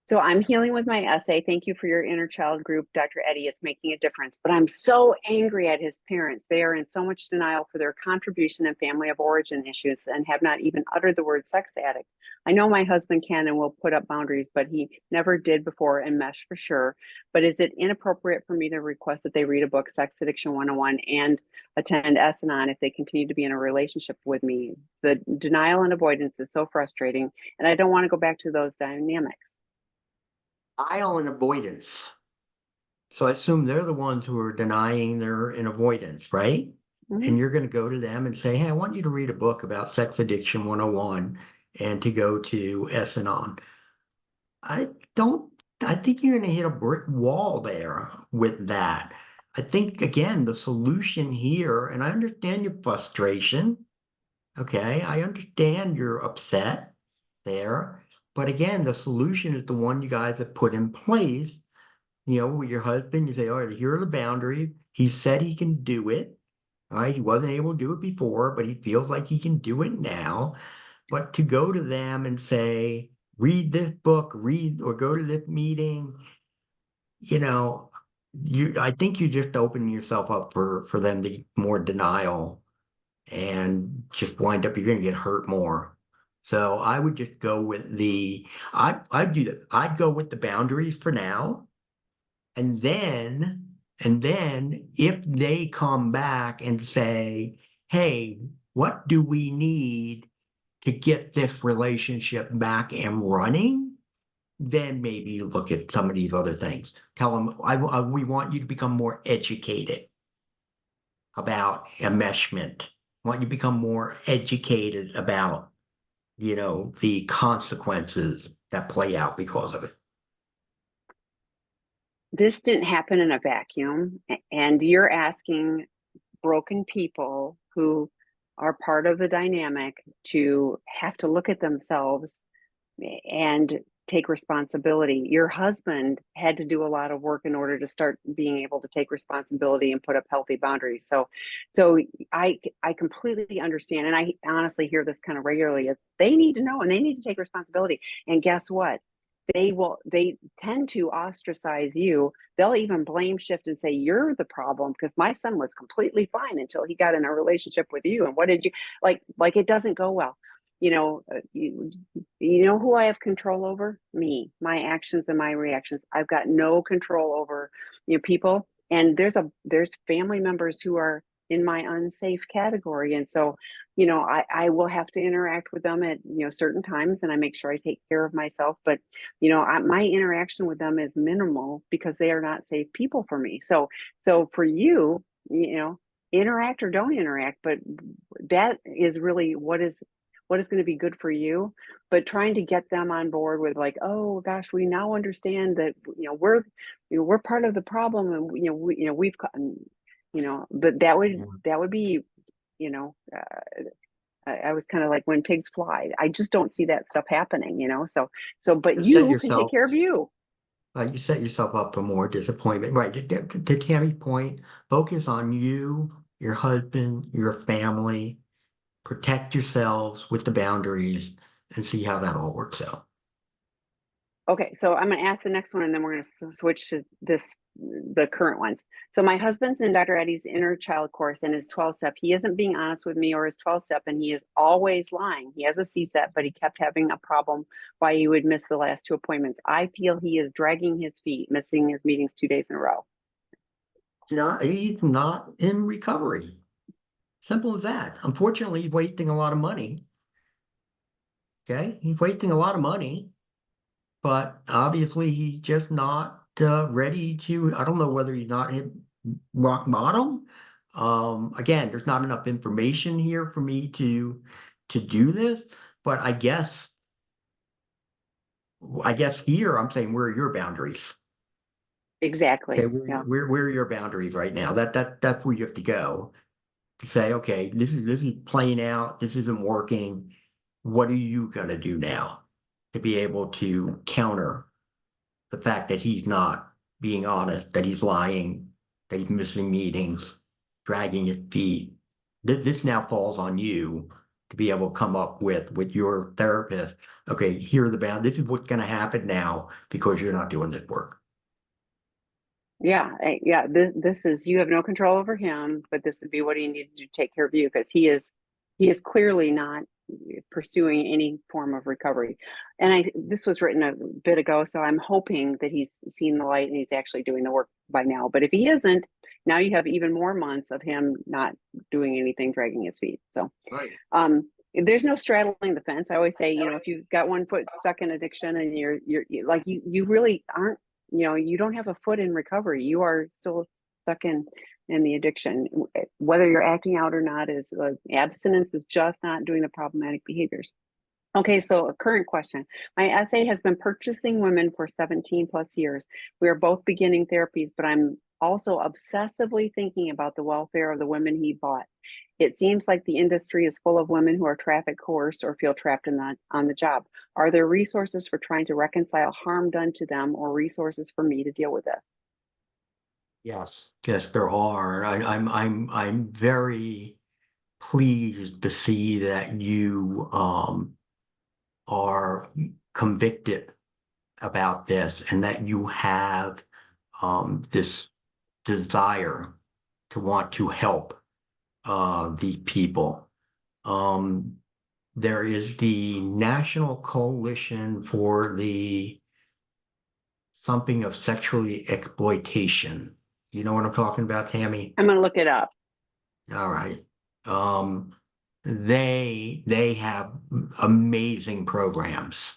So I'm healing with my essay. Thank you for your inner child group, Dr. Eddie. It's making a difference. But I'm so angry at his parents. They are in so much denial for their contribution and family of origin issues and have not even uttered the word sex addict. I know my husband can and will put up boundaries, but he never did before, and mesh for sure. But is it inappropriate for me to request that they read a book, Sex Addiction 101, and attend S&On if they continue to be in a relationship with me? The denial and avoidance is so frustrating, and I don't want to go back to those dynamics. Denial and avoidance. So I assume they're the ones who are denying they're in avoidance, right? Mhm. And you're going to go to them and say, hey, I want you to read a book about Sex Addiction 101 and to go to S&On. I don't, I think you're going to hit a brick wall there with that. I think, again, the solution here, and I understand your frustration. Okay, I understand you're upset there. But again, the solution is the one you guys have put in place. With your husband, you say, all right, here are the boundaries. He said he can do it. All right, he wasn't able to do it before, but he feels like he can do it now. But to go to them and say, read this book, read or go to this meeting, you know, I think you just open yourself up for them to more denial and just wind up you're going to get hurt more. So I would just go with I'd do that. I'd go with the boundaries for now. And then if they come back and say, hey, what do we need to get this relationship back and running? Then maybe look at some of these other things. Tell them, we want you to become more educated about enmeshment. Want you to become more educated about, the consequences that play out because of it. This didn't happen in a vacuum, and you're asking broken people who are part of the dynamic to have to look at themselves and take responsibility. Your husband had to do a lot of work in order to start being able to take responsibility and put up healthy boundaries. So I completely understand, and I honestly hear this kind of regularly. Is they need to know and they need to take responsibility. And guess what? They tend to ostracize you. They'll even blame shift and say you're the problem because my son was completely fine until he got in a relationship with you. And what did you like it doesn't go well. you know who I have control over? Me, my actions and my reactions. I've got no control over, people. And there's family members who are in my unsafe category. And so, I will have to interact with them at, certain times, and I make sure I take care of myself. But, my interaction with them is minimal because they are not safe people for me. So for you, interact or don't interact, but that is really what is going to be good for you. But trying to get them on board with, like, oh gosh, we now understand that, we're part of the problem, and we've gotten, but that would be, you know I was kind of like, when pigs fly, I just don't see that stuff happening, but You set you can take yourself, care of you. you set yourself up for more disappointment. Right. To Tammy's point, focus on you, your husband, your family, protect yourselves with the boundaries and see how that all works out. Okay, so I'm going to ask the next one, and then we're going to switch to the current ones. So my husband's in Dr. Eddie's inner child course and his 12 step. He isn't being honest with me or his 12 step, and he is always lying. He has a CSET, but he kept having a problem why he would miss the last 2 appointments. I feel he is dragging his feet, missing his meetings 2 days in a row. He's not in recovery. Simple as that. Unfortunately, he's wasting a lot of money. Okay, he's wasting a lot of money, but obviously he's just not ready to. I don't know whether he's not hit rock bottom. Again, there's not enough information here for me to do this, but I guess here I'm saying, where are your boundaries? Okay, Exactly. where Yeah. where where are your boundaries right now? That's where you have to go to say, okay, this is playing out. This isn't working. What are you going to do now to be able to counter the fact that he's not being honest, that he's lying, that he's missing meetings, dragging his feet? This now falls on you to be able to come up with your therapist. Okay, here are the boundaries. This is what's going to happen now because you're not doing this work. Yeah. Yeah. This is, you have no control over him, but this would be what he needed to take care of you, because he is clearly not pursuing any form of recovery. And this was written a bit ago, so I'm hoping that he's seen the light and he's actually doing the work by now. But if he isn't, now you have even more months of him not doing anything, dragging his feet. So, Right. there's no straddling the fence. I always say, if you've got one foot stuck in addiction and like, you really aren't, you don't have a foot in recovery. You are still stuck in the addiction. Whether you're acting out or not is, like, abstinence is just not doing the problematic behaviors. Okay, so a current question. My SA has been purchasing women for 17 plus years. We are both beginning therapies, but I'm also obsessively thinking about the welfare of the women he bought. It seems like the industry is full of women who are traffic coerced or feel trapped on the job. Are there resources for trying to reconcile harm done to them, or resources for me to deal with this? Yes, there are. I'm very pleased to see that you are convicted about this and that you have this desire to want to help these people. Um, there is the National Coalition for the something of sexually exploitation. You know what I'm talking about, Tammy? I'm going to look it up. All right. Um, they have amazing programs.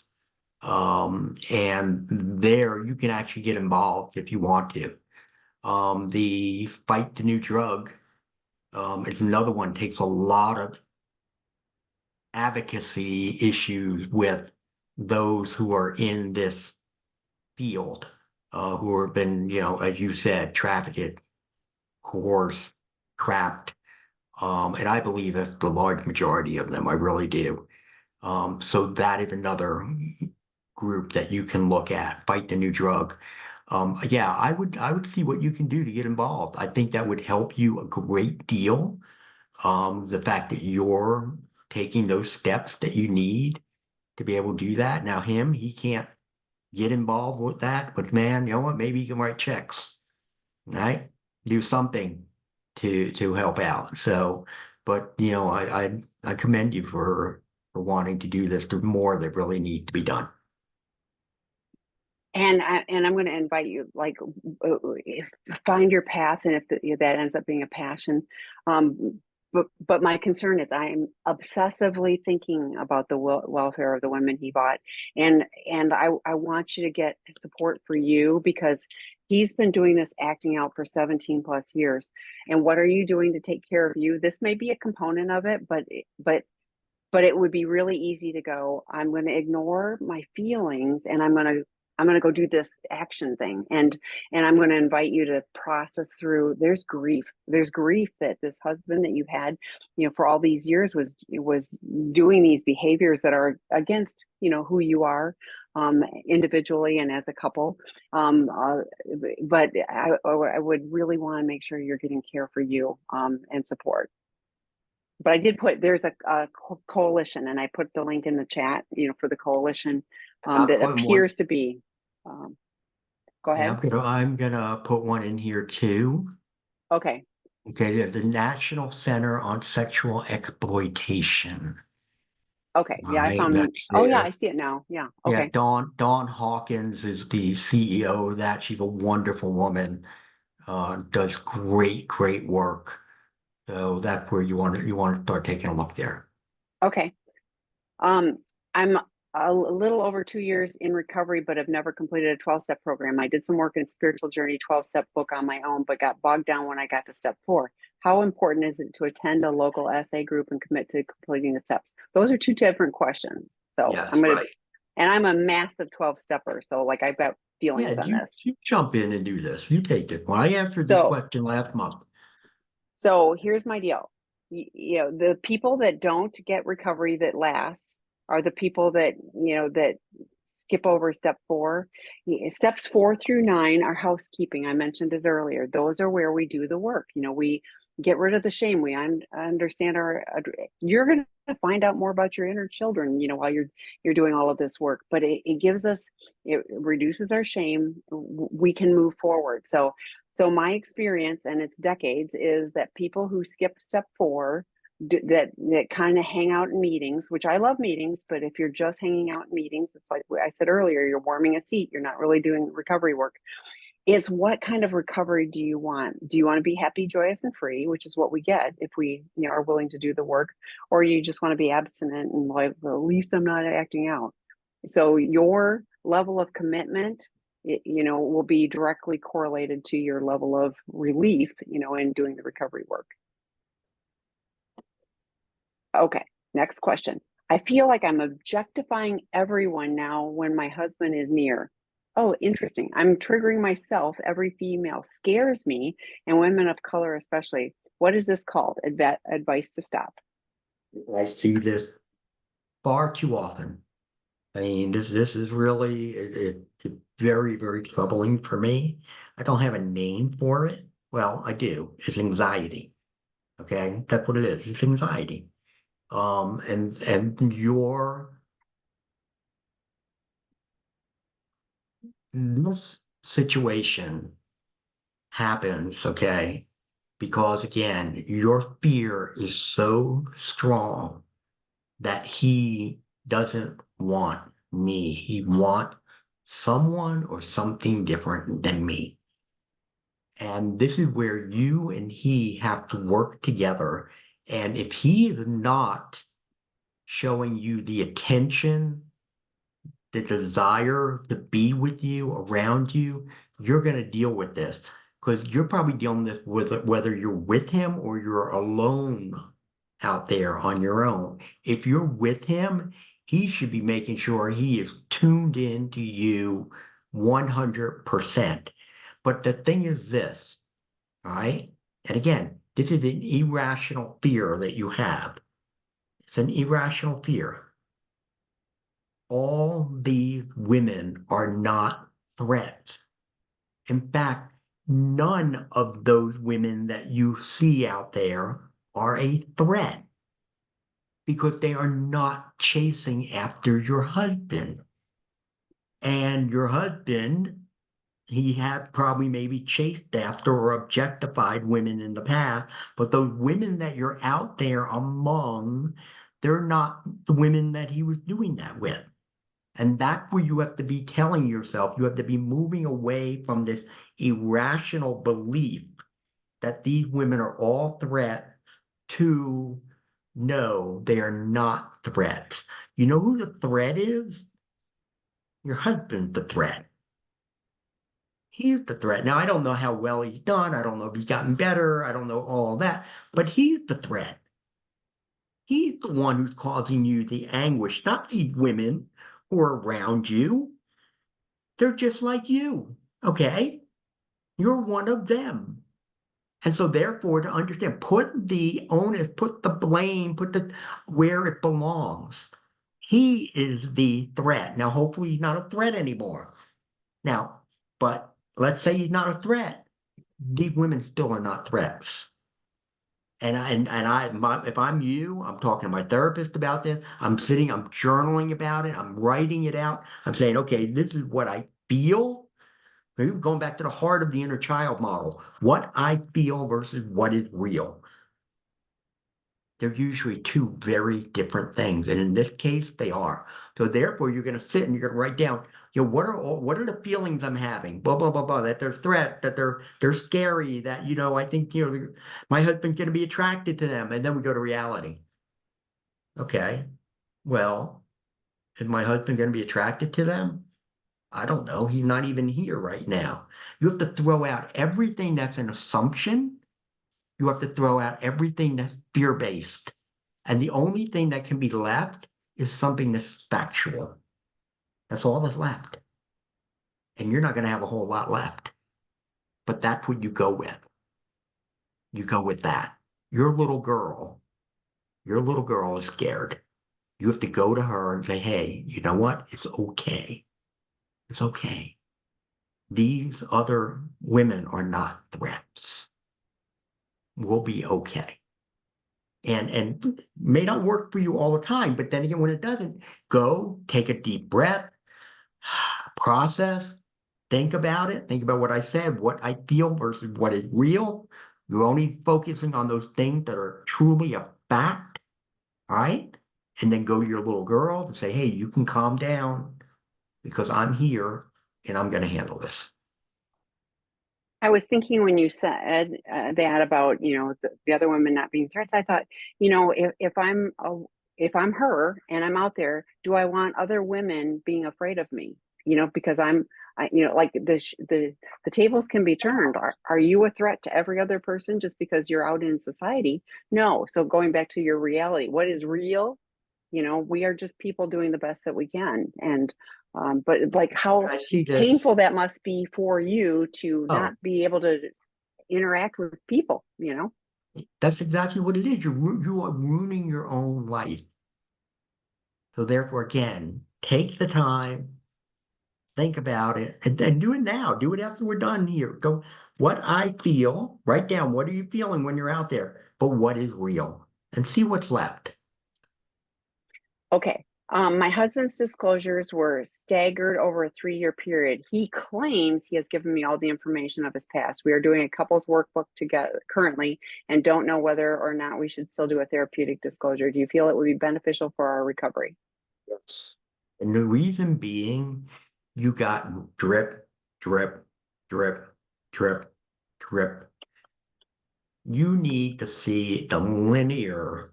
And there you can actually get involved if you want to. The Fight the New Drug is another one, takes a lot of advocacy issues with those who are in this field, who have been, as you said, trafficked, coerced, trapped. And I believe that's the large majority of them. I really do. So that is another group that you can look at, Fight the New Drug. Yeah, I would see what you can do to get involved. I think that would help you a great deal. The fact that you're taking those steps that you need to be able to do that. Now, he can't get involved with that, but man, you know what? Maybe he can write checks, right? Do something to help out. So, but I commend you for for wanting to do this. There's more that really needs to be done. And I'm going to invite you, like, find your path, and if that ends up being a passion. But my concern is I'm obsessively thinking about the welfare of the women he bought, and I want you to get support for you, because he's been doing this acting out for 17 plus years. And what are you doing to take care of you? This may be a component of it, but it would be really easy to go, I'm going to ignore my feelings, and I'm going to go do this action thing. And I'm going to invite you to process through, there's grief that this husband that you had, for all these years was doing these behaviors that are against, who you are, individually and as a couple. But I would really want to make sure you're getting care for you, and support. But I did there's a coalition, and I put the link in the chat, for the coalition, that appears to be, go ahead. Yeah, I'm gonna put one in here too. Okay. Okay, there's the National Center on Sexual Exploitation. Okay. Yeah, I found. That's Oh yeah, there. I see it now. Yeah. Yeah, Okay. Dawn Hawkins is the CEO of that. She's a wonderful woman. Does great work. So that's where you want to start taking a look there. Okay. I'm a little over 2 years in recovery, but have never completed a 12-step program. I did some work in Spiritual Journey 12-step book on my own, but got bogged down when I got to step 4. How important is it to attend a local SA group and commit to completing the steps? Those are 2 different questions. So Yes, I'm right. and I'm a massive 12-stepper. So, like, I've got feelings on this. You jump in and do this. You take this one. I answered this So, question last month. So here's my deal. The people that don't get recovery that lasts are the people that, that skip over step 4. Steps 4 through 9 are housekeeping. I mentioned it earlier. Those are where we do the work. We get rid of the shame. We understand you're going to find out more about your inner children, while you're doing all of this work, but it gives us, it reduces our shame. We can move forward. So my experience, and it's decades, is that people who skip step 4, that kind of hang out in meetings, which I love meetings, but if you're just hanging out in meetings, it's like I said earlier, you're warming a seat. You're not really doing recovery work. It's what kind of recovery do you want? Do you want to be happy, joyous, and free, which is what we get if we are willing to do the work, or you just want to be abstinent and like, well, at least I'm not acting out. So your level of commitment, will be directly correlated to your level of relief, in doing the recovery work. Okay, next question. I feel like I'm objectifying everyone now when my husband is near. Oh, interesting. I'm triggering myself. Every female scares me, and women of color especially. What is this called? Advice to stop. I see this far too often. I mean, this is really it's very troubling for me. I don't have a name for it. Well, I do. It's anxiety. Okay, that's what it is. It's anxiety. And this situation happens, okay, because again, your fear is so strong that he doesn't want me. He wants someone or something different than me. And this is where you and he have to work together. And if he is not showing you the attention, the desire to be with you, around you, you're going to deal with this because you're probably dealing with it whether you're with him or you're alone out there on your own. If you're with him, he should be making sure he is tuned in to you 100%. But the thing is this, all right? And again, this is an irrational fear that you have. It's an irrational fear. All these women are not threats. In fact, none of those women that you see out there are a threat because they are not chasing after your husband. And your husband, he had probably maybe chased after or objectified women in the past, but those women that you're out there among, they're not the women that he was doing that with. And that's where you have to be telling yourself, you have to be moving away from this irrational belief that these women are all threats to no, they are not threats. You know who the threat is? Your husband's the threat. He's the threat. Now, I don't know how well he's done. I don't know if he's gotten better. I don't know all of that, but he's the threat. He's the one who's causing you the anguish, not these women who are around you. They're just like you, okay? You're one of them. And so therefore, to understand, put the onus, put the blame, put the where it belongs. He is the threat. Now, hopefully he's not a threat anymore. Now, but let's say he's not a threat. These women still are not threats. If I'm you, I'm talking to my therapist about this. I'm journaling about it. I'm writing it out. I'm saying, okay, this is what I feel. Maybe going back to the heart of the inner child model, what I feel versus what is real. They're usually two very different things. And in this case, they are. So therefore, you're going to sit and you're going to write down, what are the feelings I'm having? Blah, blah, blah, blah, that they're threat, that they're scary, that, I think, my husband's going to be attracted to them. And then we go to reality. Okay, well, is my husband going to be attracted to them? I don't know. He's not even here right now. You have to throw out everything that's an assumption. You have to throw out everything that's fear-based. And the only thing that can be left is something that's factual. That's all that's left. And you're not going to have a whole lot left. But that's what you go with. You go with that. Your little girl is scared. You have to go to her and say, hey, you know what? It's okay. It's okay. These other women are not threats. We'll be okay. And may not work for you all the time, but then again, when it doesn't, go take a deep breath, process, think about it, think about what I said, what I feel versus what is real. You're only focusing on those things that are truly a fact, all right? And then go to your little girl and say, hey, you can calm down because I'm here and I'm going to handle this. I was thinking when you said that about, the other women not being threats, I thought, if I'm her and I'm out there, do I want other women being afraid of me? Because like the tables can be turned. Are you a threat to every other person just because you're out in society? No. So going back to your reality, what is real? We are just people doing the best that we can. And but it's like how I see this. painful that must be for you to not be able to interact with people, That's exactly what it is. You are ruining your own life. So therefore, again, take the time, think about it, and do it now. Do it after we're done here. Go, what I feel, write down what are you feeling when you're out there, but what is real, and see what's left. Okay. My husband's disclosures were staggered over a 3-year period. He claims he has given me all the information of his past. We are doing a couples workbook together currently and don't know whether or not we should still do a therapeutic disclosure. Do you feel it would be beneficial for our recovery? Yes. And the reason being, you got drip, drip, drip, drip, drip. You need to see the linear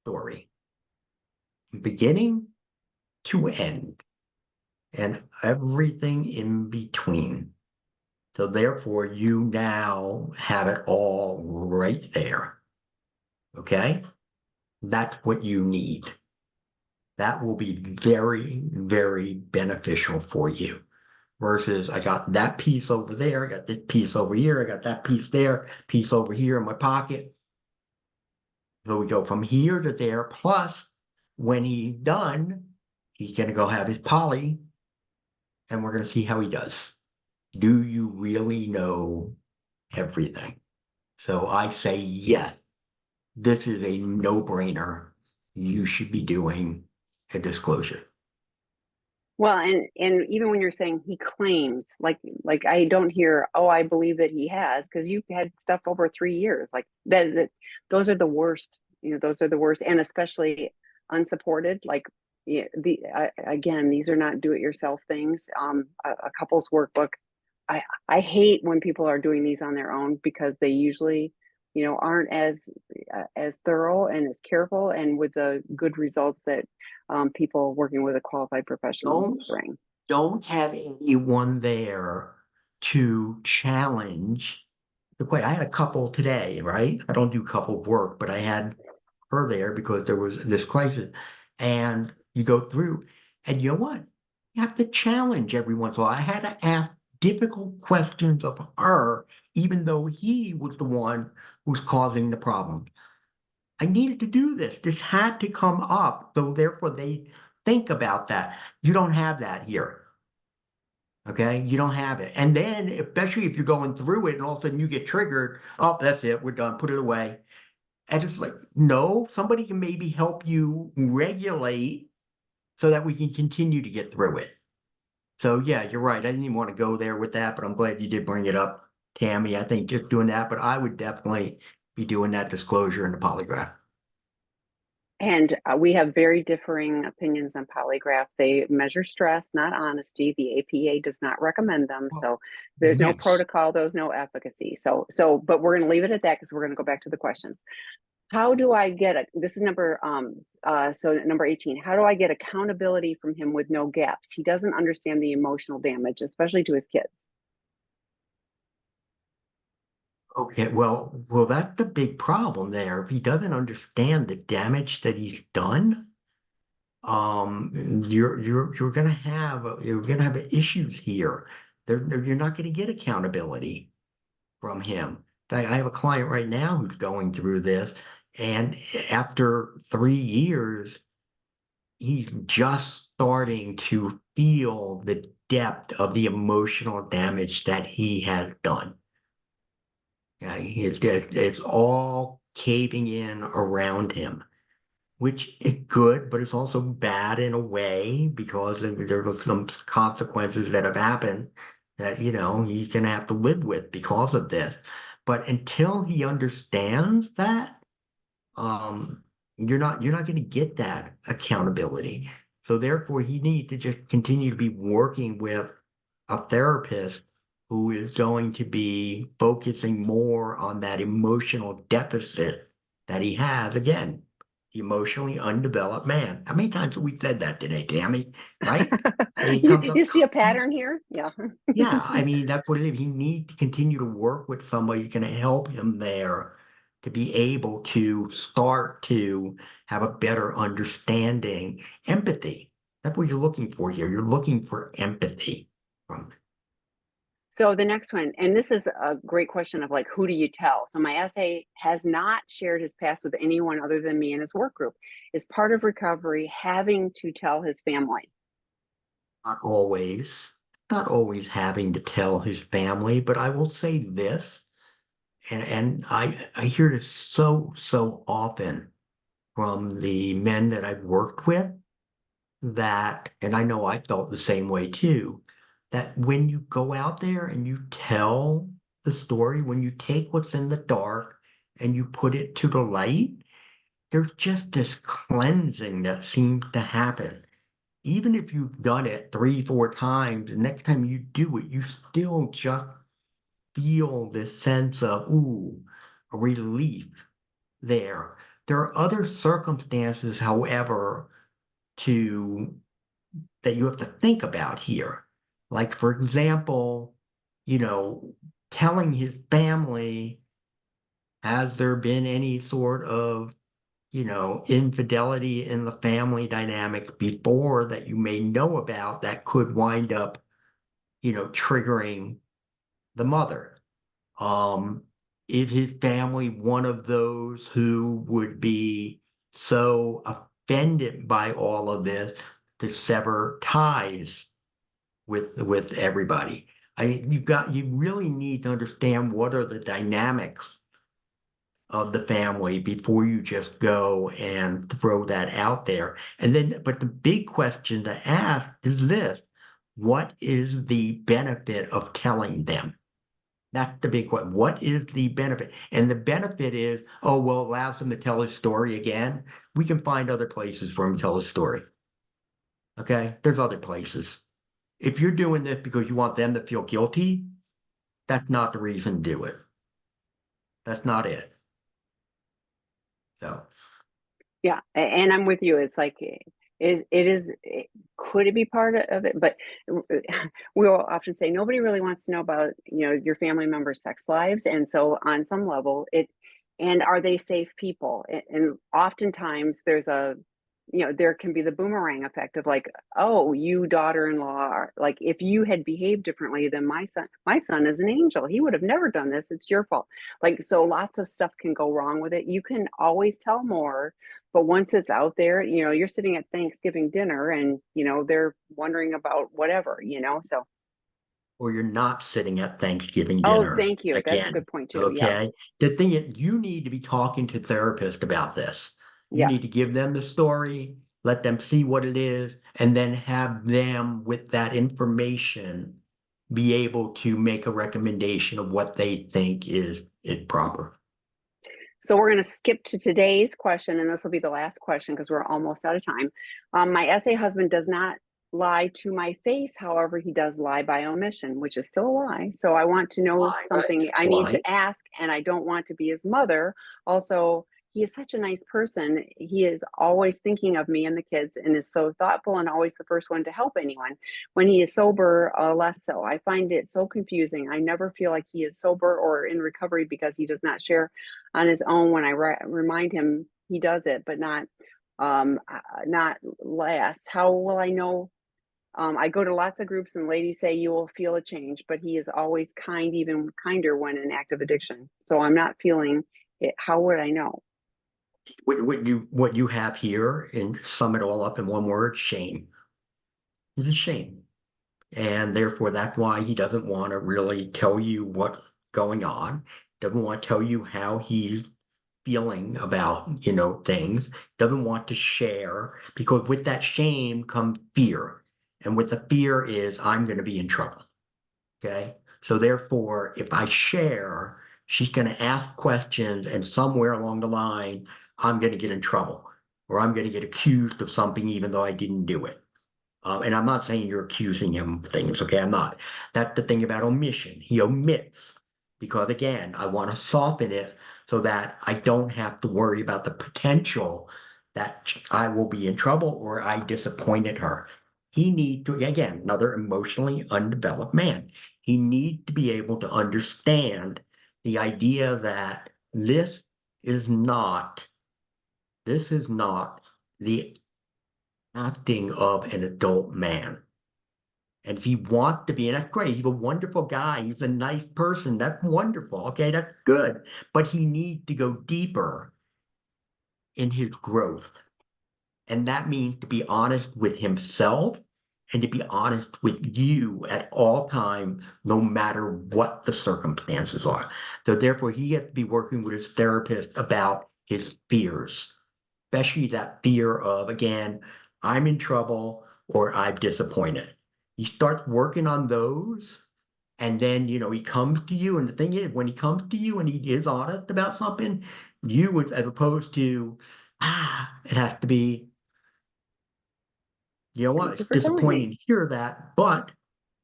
story, beginning to end, and everything in between. So therefore, you now have it all right there. Okay? That's what you need. That will be very, very beneficial for you. Versus I got that piece over there, I got this piece over here, I got that piece there, piece over here in my pocket. So we go from here to there. Plus, when he's done, he's going to go have his poly, and we're going to see how he does. Do you really know everything? So I say, yes, this is a no-brainer. You should be doing a disclosure. Well, and even when you're saying he claims, like I don't hear, oh, I believe that he has, because you've had stuff over 3 years. Like that those are the worst, those are the worst, and especially unsupported. Like, yeah, again, these are not do-it-yourself things. A couple's workbook. I hate when people are doing these on their own, because they usually, aren't as thorough and as careful and with the good results that people working with a qualified professional Don't bring. don't have anyone there to challenge the way. I had a couple today, right? I don't do couple work, but I had her there because there was this crisis. And you go through, and you know what? You have to challenge everyone. So I had to ask difficult questions of her, even though he was the one who's causing the problem. I needed to do this. This had to come up. So therefore they think about that. You don't have that here. Okay. You don't have it. And then, especially if you're going through it and all of a sudden you get triggered, oh, that's it. We're done. Put it away. And it's like, no, somebody can maybe help you regulate so that we can continue to get through it. So yeah, you're right. I didn't even want to go there with that, but I'm glad you did bring it up, Tammy. I think just doing that, but I would definitely be doing that disclosure in the polygraph. And we have very differing opinions on polygraph. They measure stress, not honesty. The APA does not recommend them. Well, So there's no yes. protocol, there's no efficacy. But we're going to leave it at that, because we're going to go back to the questions. How do I get it? This is number 18. How do I get accountability from him with no gaps? He doesn't understand the emotional damage, especially to his kids. Okay, well, that's the big problem there. If he doesn't understand the damage that he's done, you're gonna have issues here. You're not gonna get accountability from him. In fact, I have a client right now who's going through this, and after 3 years, he's just starting to feel the depth of the emotional damage that he has done. Yeah, it's all caving in around him, which is good, but it's also bad in a way because there were some consequences that have happened that, he's gonna have to live with because of this. But until he understands that, um, you're not going to get that accountability. So therefore, he needs to just continue to be working with a therapist who is going to be focusing more on that emotional deficit that he has. Again, emotionally undeveloped man. How many times have we said that today, Tammy? Right? I mean, it comes up. You see a pattern here? Yeah. Yeah, I mean, that's what it is. He needs to continue to work with somebody who's going to help him there to be able to start to have a better understanding, empathy. That's what you're looking for here. You're looking for empathy from. So the next one, and this is a great question of like, who do you tell? So my essay has not shared his past with anyone other than me and his work group. Is part of recovery having to tell his family? Not always, not always having to tell his family, but I will say this, and I hear this so often from the men that I've worked with that, and I know I felt the same way too, that when you go out there and you tell the story, when you take what's in the dark and you put it to the light, there's just this cleansing that seems to happen. Even if you've done it 3, 4 times, the next time you do it, you still just feel this sense of, ooh, relief there. There are other circumstances, however, to that you have to think about here. Like, for example, you know, telling his family, has there been any sort of, infidelity in the family dynamic before that you may know about that could wind up, triggering the mother? Um, is his family one of those who would be so offended by all of this to sever ties with everybody? You really need to understand what are the dynamics of the family before you just go and throw that out there. And then, but the big question to ask is this: what is the benefit of telling them? That's the big question. What is the benefit? And the benefit is, oh, well, it allows them to tell his story again. We can find other places for him to tell his story. Okay? There's other places. If you're doing this because you want them to feel guilty, that's not the reason to do it. That's not it. So, Yeah, and I'm with you. It's like could it be part of it? But we'll often say nobody really wants to know about, your family members' sex lives. And so on some level, and are they safe people? And oftentimes there can be the boomerang effect of like, oh, you daughter-in-law are like, if you had behaved differently than my son is an angel. He would have never done this. It's your fault. Like, so lots of stuff can go wrong with it. You can always tell more, but once it's out there, you're sitting at Thanksgiving dinner and, they're wondering about whatever, so. or you're not sitting at Thanksgiving Oh, dinner thank you. That's a again. good point too. Yeah. Okay. The thing is, you need to be talking to therapists about this. You need to Yes. give them the story, let them see what it is, and then have them, with that information, be able to make a recommendation of what they think is proper. So we're going to skip to today's question, and this will be the last question because we're almost out of time. My essay husband does not lie to my face. However, he does lie by omission, which is still a lie. So I want to know something I need Why? to ask, and I don't want to be his mother. Also, he is such a nice person. He is always thinking of me and the kids and is so thoughtful and always the first one to help anyone. When he is sober, less so. I find it so confusing. I never feel like he is sober or in recovery because he does not share on his own. When I remind him, he does it, but not less. How will I know? I go to lots of groups and ladies say you will feel a change, but he is always kind, even kinder when in active addiction. So I'm not feeling it. How would I know? What you have here, and sum it all up in one word: shame. It's a shame. And therefore, that's why he doesn't want to really tell you what's going on, doesn't want to tell you how he's feeling about, things, doesn't want to share, because with that shame comes fear. And with the fear is, I'm going to be in trouble. Okay. So therefore, if I share, she's going to ask questions, and somewhere along the line, I'm going to get in trouble, or I'm going to get accused of something, even though I didn't do it. And I'm not saying you're accusing him of things, okay? I'm not. That's the thing about omission. He omits because, again, I want to soften it so that I don't have to worry about the potential that I will be in trouble or I disappointed her. He needs to, again, another emotionally undeveloped man. He needs to be able to understand the idea that this is not the acting of an adult man. And if he wants to be, and that's great, he's a wonderful guy, he's a nice person, that's wonderful, okay, that's good. But he needs to go deeper in his growth. And that means to be honest with himself and to be honest with you at all times, no matter what the circumstances are. So therefore, he has to be working with his therapist about his fears, especially that fear of, again, I'm in trouble or I'm disappointed. He starts working on those, and then, he comes to you. And the thing is, when he comes to you and he is honest about something, you would, as opposed to, it has to be, Thank it's you for telling me. disappointing to hear that, but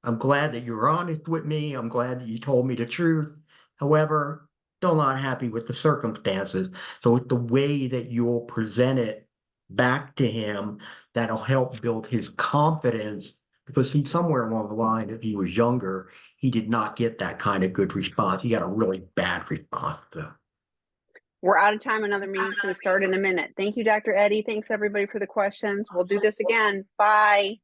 I'm glad that you were honest with me. I'm glad that you told me the truth. However, still not happy with the circumstances. So it's the way that you'll present it back to him that'll help build his confidence. Because see, somewhere along the line, if he was younger, he did not get that kind of good response. He got a really bad response. So. We're out of time. Another meeting's going to start in a minute. Thank you, Dr. Eddie. Thanks everybody for the questions. We'll do this again. Bye.